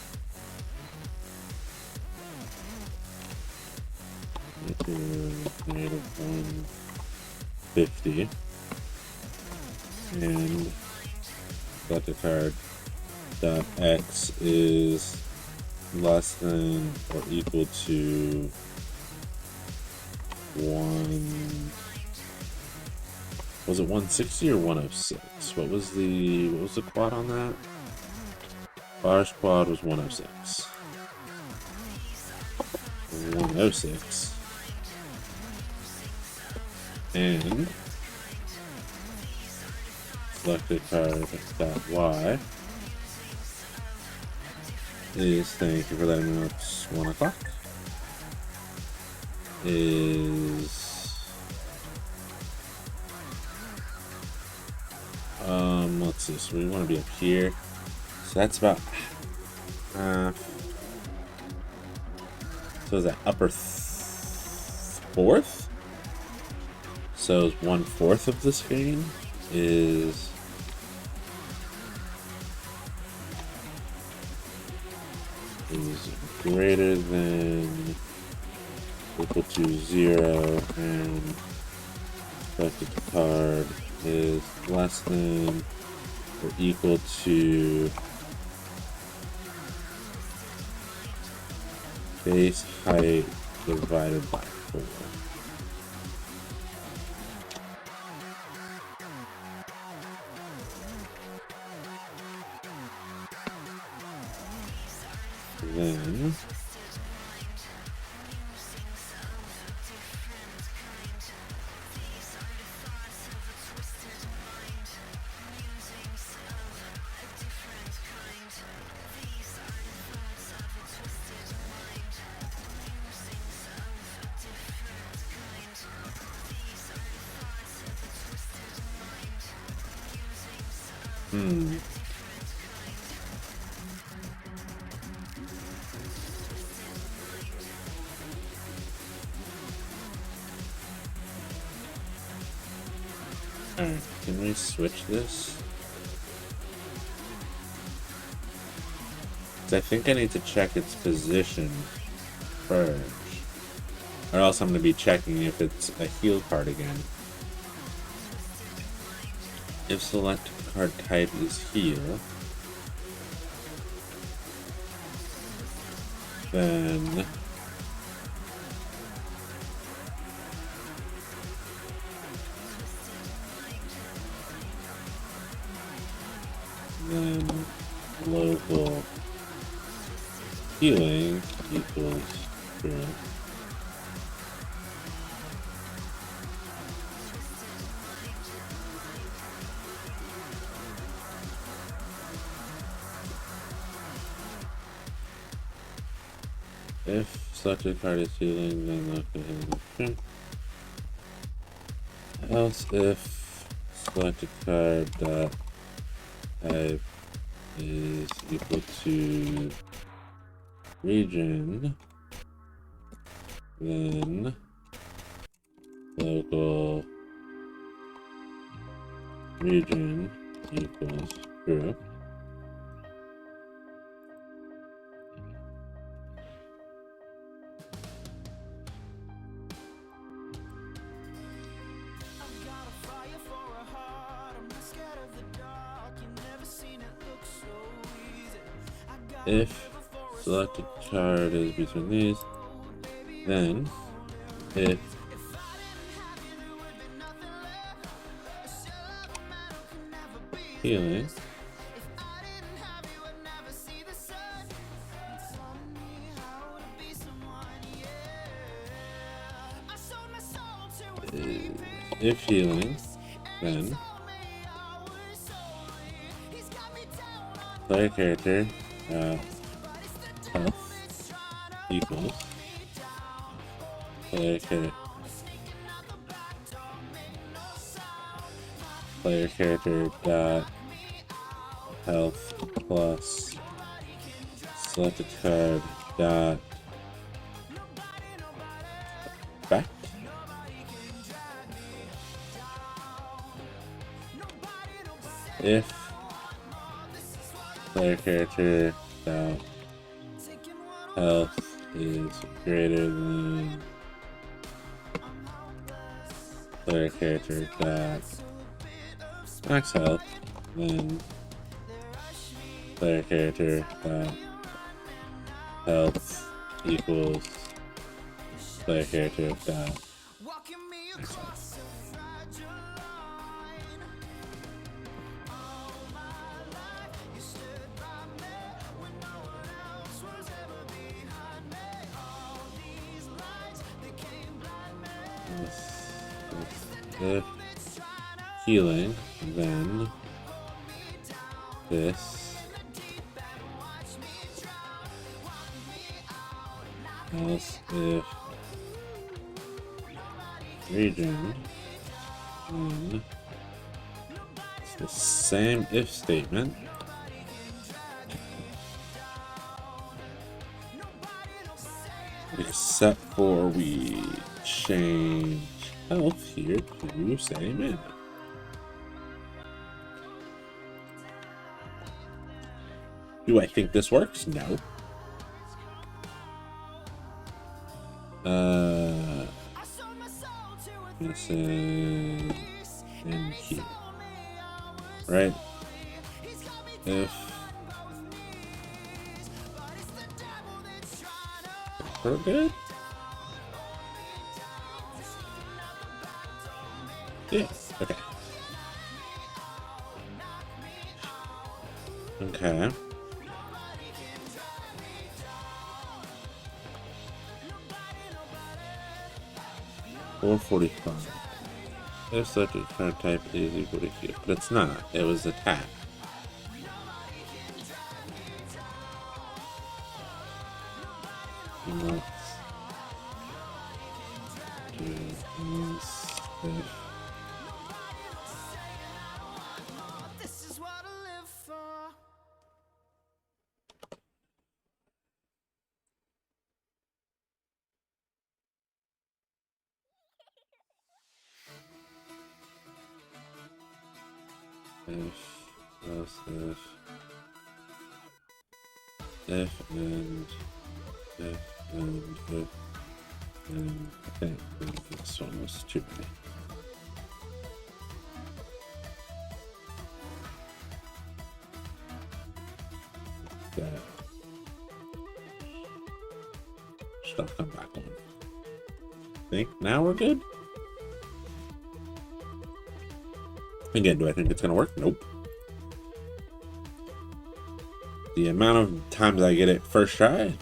-150, and that the card dot X is less than or equal to 1. Was it 160 or 106? What was the quad on that? Bars quad was 106. 106. And selected card dot Y is, thank you for letting me know it's 1 o'clock, is let's see, so we want to be up here, so that's about so is that upper fourth? So 1/4 of the screen is greater than equal to 0, and selected card is less than or equal to base height divided by 4. Then alright, can we switch this? 'Cause I think I need to check its position first, or else I'm going to be checking if it's a heal card again. If select card type is heal, then local healing equals 0. If selected card is healing, then look at him. Else if selected card type is equal to region, then local region equals true. If selected card is between these, then if healing if healing, then player character health equals player character dot health plus selected card dot effect. If player character dot health is greater than player character dot max health, then player character dot health equals player character dot max health. If healing, then this else if region, then it's the same if statement, except for we change health here to say mana. Do I think this works? No. This is in here, right? If we're good. Yeah, okay. Okay. $4.45. If selected card type is equal to heal, but it's not. It was attack. And let's do this. If and I think this one was too many. That should have come back on. Think now we're good. Again, do I think it's gonna work? Nope. The amount of times I get it first try,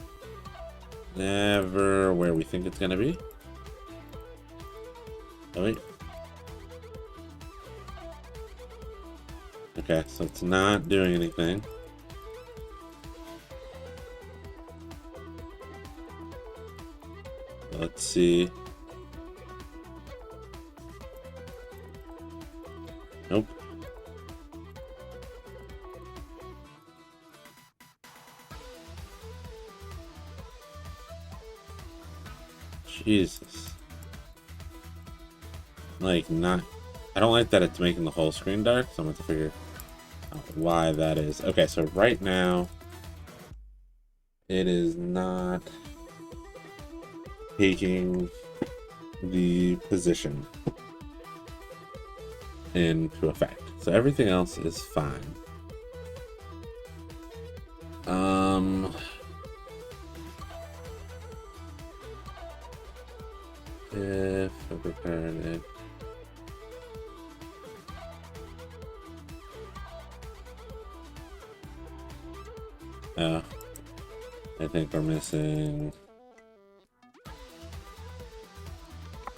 never where we think it's gonna be. Oh wait. Okay, so it's not doing anything. let's see. Nope. Jesus. Like, not... I don't like that it's making the whole screen dark, so I'm going to figure out why that is. Okay, so right now, it is not taking the position into effect. So everything else is fine. If I prepared it. Oh, I think we're missing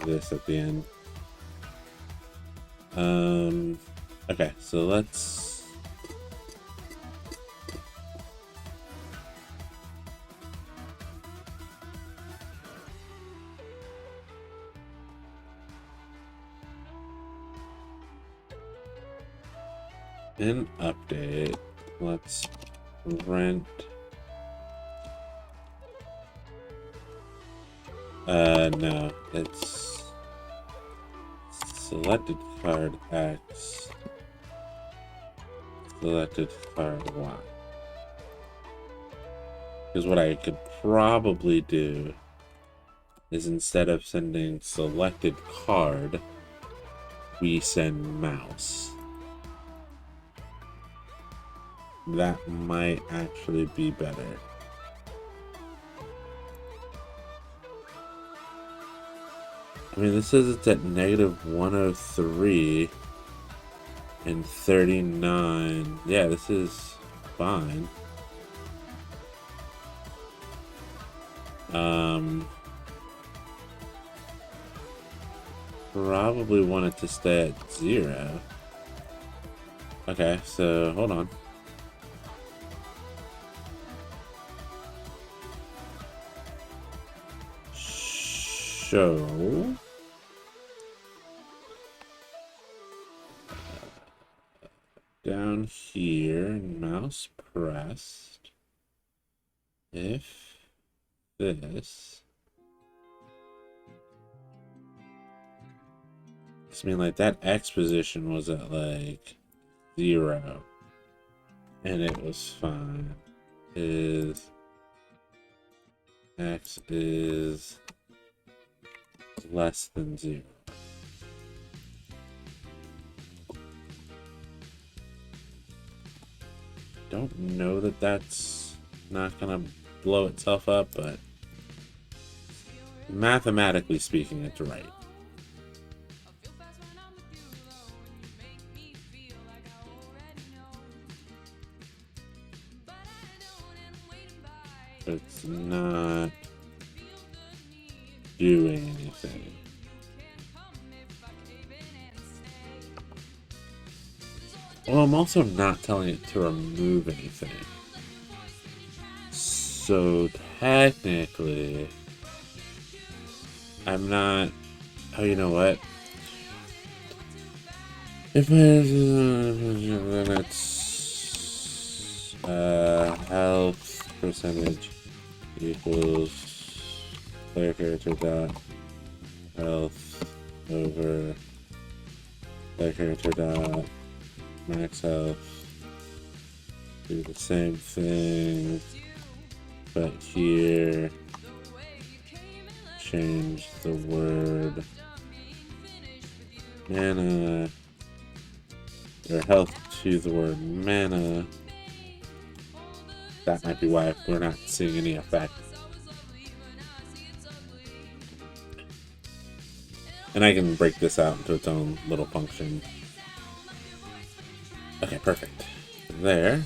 this at the end. Okay, so let's in update. Let's rent. No, it's selected card X, selected card Y. Because what I could probably do is instead of sending selected card, we send mouse. That might actually be better. I mean, this says it's at negative 103 and 39. Yeah, this is fine. Probably want it to stay at 0. Okay, so hold on. Show. Down here, mouse pressed. If this. I mean, like, that X position was at, like, 0. And it was fine. Is X is less than 0. Don't know that that's not gonna blow itself up, but mathematically speaking, it's right. It's not doing anything. Well, I'm also not telling it to remove anything. So technically, I'm not... Oh, you know what? If then it's health percentage equals player character dot health over player character dot max health. Do the same thing, but here change the word mana or health to the word mana. That might be why we're not seeing any effect. And I can break this out into its own little function. Okay, perfect. There.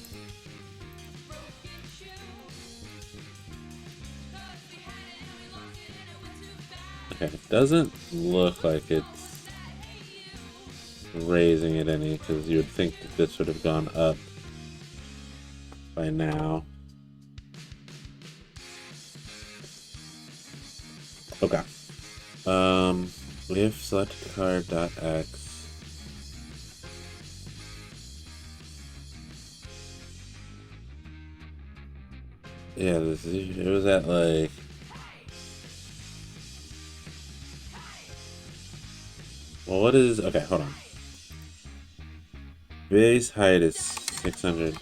Okay, it doesn't look like it's raising it any, because you would think that this would have gone up by now. Okay. If selected card dot x. Yeah, it was at like. Well, what is. Okay, hold on. Base height is 600.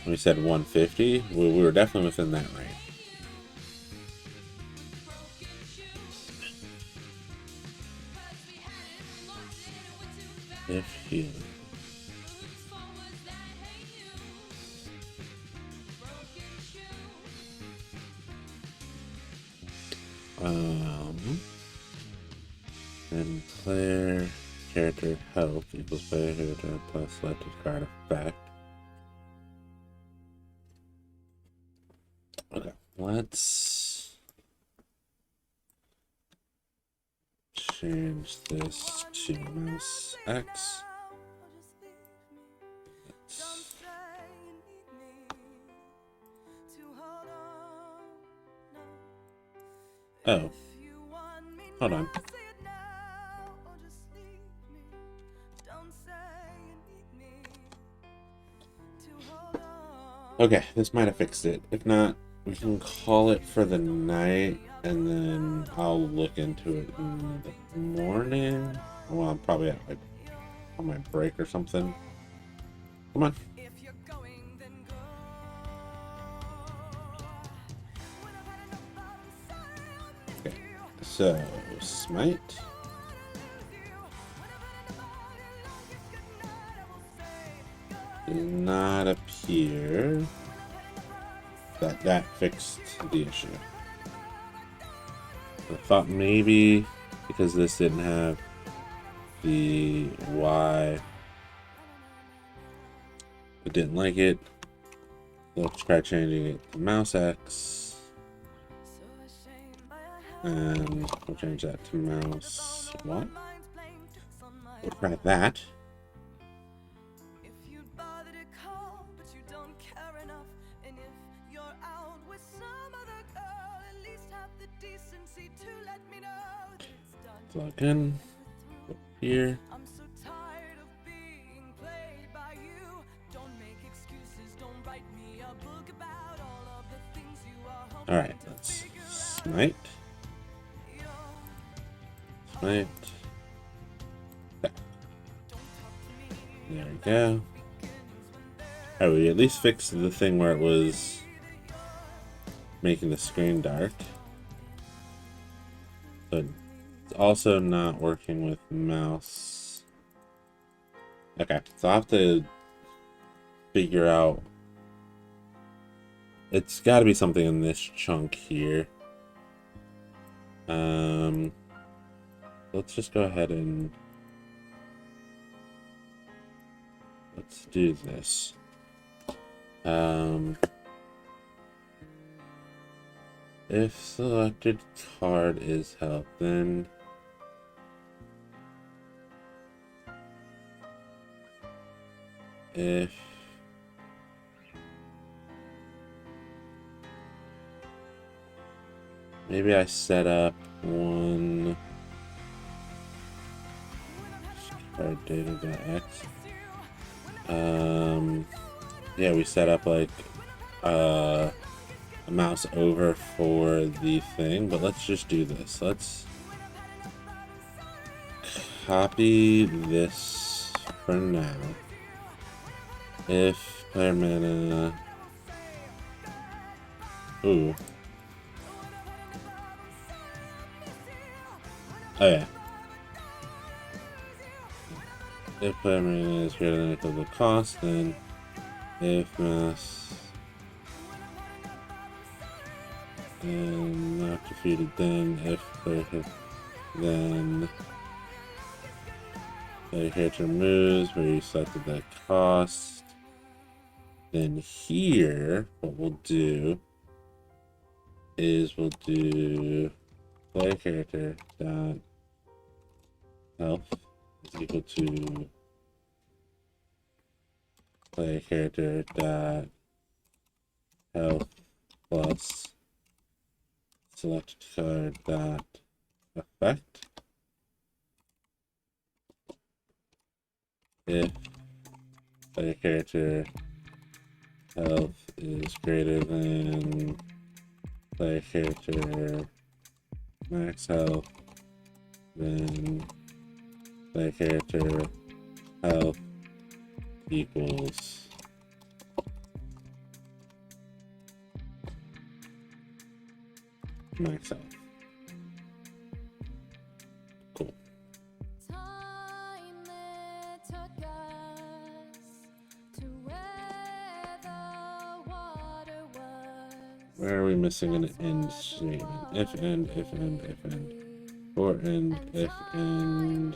We said 150. We were definitely within that range. If you. And player character health equals player character plus selected card effect. Okay, let's change this to mouse X. Oh, hold on. Okay, this might have fixed it. If not, we can call it for the night, and then I'll look into it in the morning. Well, I'm probably at like on my break or something. Come on. Okay, so smite. Does not appear that fixed the issue. I thought maybe because this didn't have the Y, it didn't like it. Let's try changing it to mouse X, and we'll change that to mouse Y. We'll try that. Plug in here. All right, let's smite. Smite. There we go. Oh, we at least fixed the thing where it was making the screen dark. But it's also not working with mouse. Okay, so I'll have to figure out. It's got to be something in this chunk here. Let's just go ahead and let's do this. If selected card is health, then if maybe I set up one card data.x. Yeah, we set up like a mouse over for the thing, but let's just do this. Let's copy this for now. If player mana, ooh, oh yeah. If player mana is greater than or equal to the cost, then if mouse and not defeated, then if player hit, then player character moves where you selected that cost. Then here, what we'll do is we'll do player character dot health is equal to player character dot health plus select card dot effect. If player character health is greater than player character max health, then player character health equals max health. Cool. Where are we missing an end statement? If end, if end, if end. For end, if end.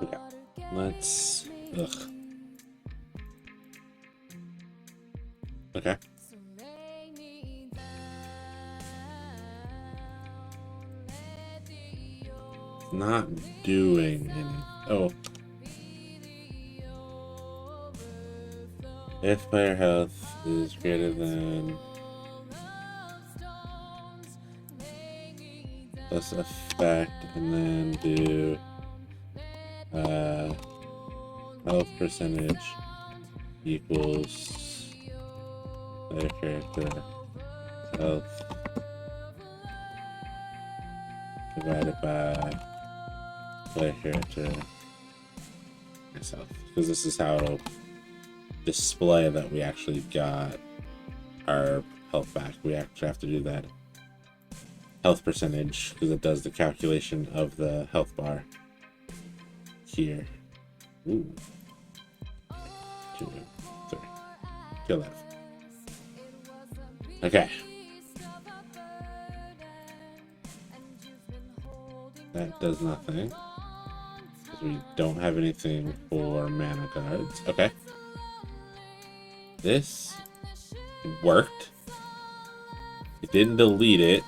Okay. Let's. Ugh. Okay. Not doing any. Oh. If player health is greater than plus effect, and then do health percentage equals player character health divided by player character myself, because this is how it'll display that we actually got our health back. We actually have to do that health percentage because it does the calculation of the health bar here. Ooh. 2, 3. Kill that. Okay. That does nothing, because we don't have anything for mana cards. Okay. This worked. It didn't delete it,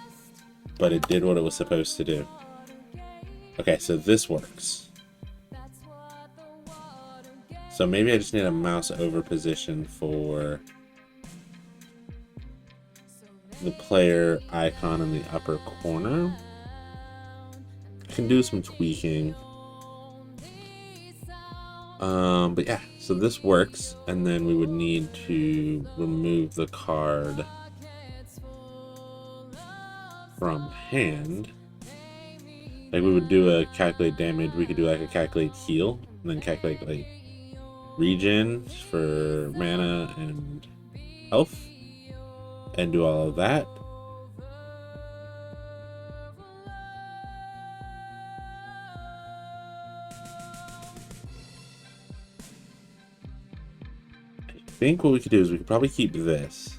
but it did what it was supposed to do. Okay, so this works. So maybe I just need a mouse over position for the player icon in the upper corner. Can do some tweaking. But yeah, so this works, and then we would need to remove the card from hand. Like we would do a calculate damage, we could do like a calculate heal, and then calculate like regen for mana and health, and do all of that. I think what we could do is we could probably keep this.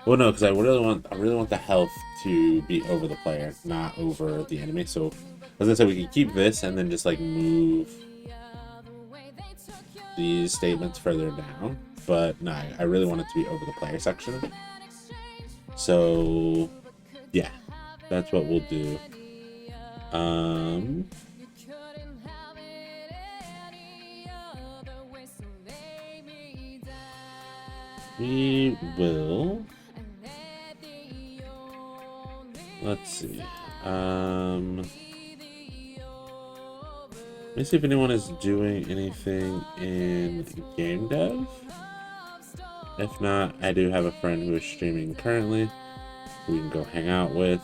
Well, no, because I really want the health to be over the player, not over the enemy. So, as I said, we could keep this and then just like move these statements further down. But no, I really want it to be over the player section. So, yeah, that's what we'll do. We will. Let's see. Let me see if anyone is doing anything in game dev. If not, I do have a friend who is streaming currently who we can go hang out with.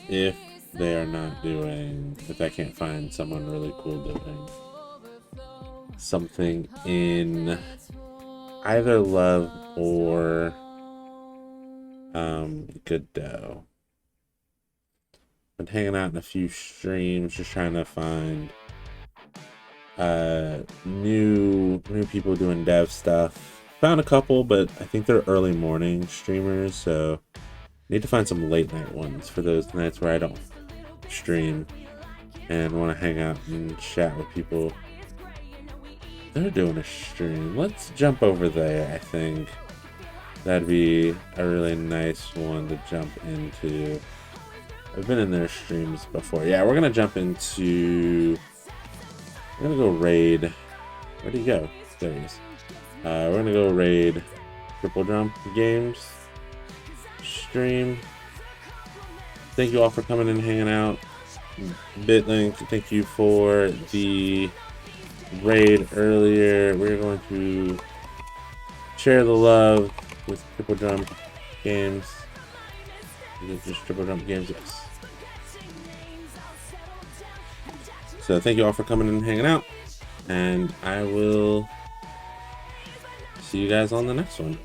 If they are not doing, if I can't find someone really cool doing something in either Love or Good Dough. Been hanging out in a few streams, just trying to find new people doing dev stuff. Found a couple, but I think they're early morning streamers, so need to find some late night ones for those nights where I don't stream and want to hang out and chat with people. They're doing a stream. Let's jump over there, I think. that'd be a really nice one to jump into. I've been in their streams before. Yeah, we're gonna jump into. We're gonna go raid. Where'd he go? There he is. We're gonna go raid Triple Jump Games stream. Thank you all for coming and hanging out. BitLink, thank you for the raid earlier. We're going to share the love with Triple Jump Games. Is it just Triple Jump Games? Yes. So thank you all for coming and hanging out. And I will see you guys on the next one.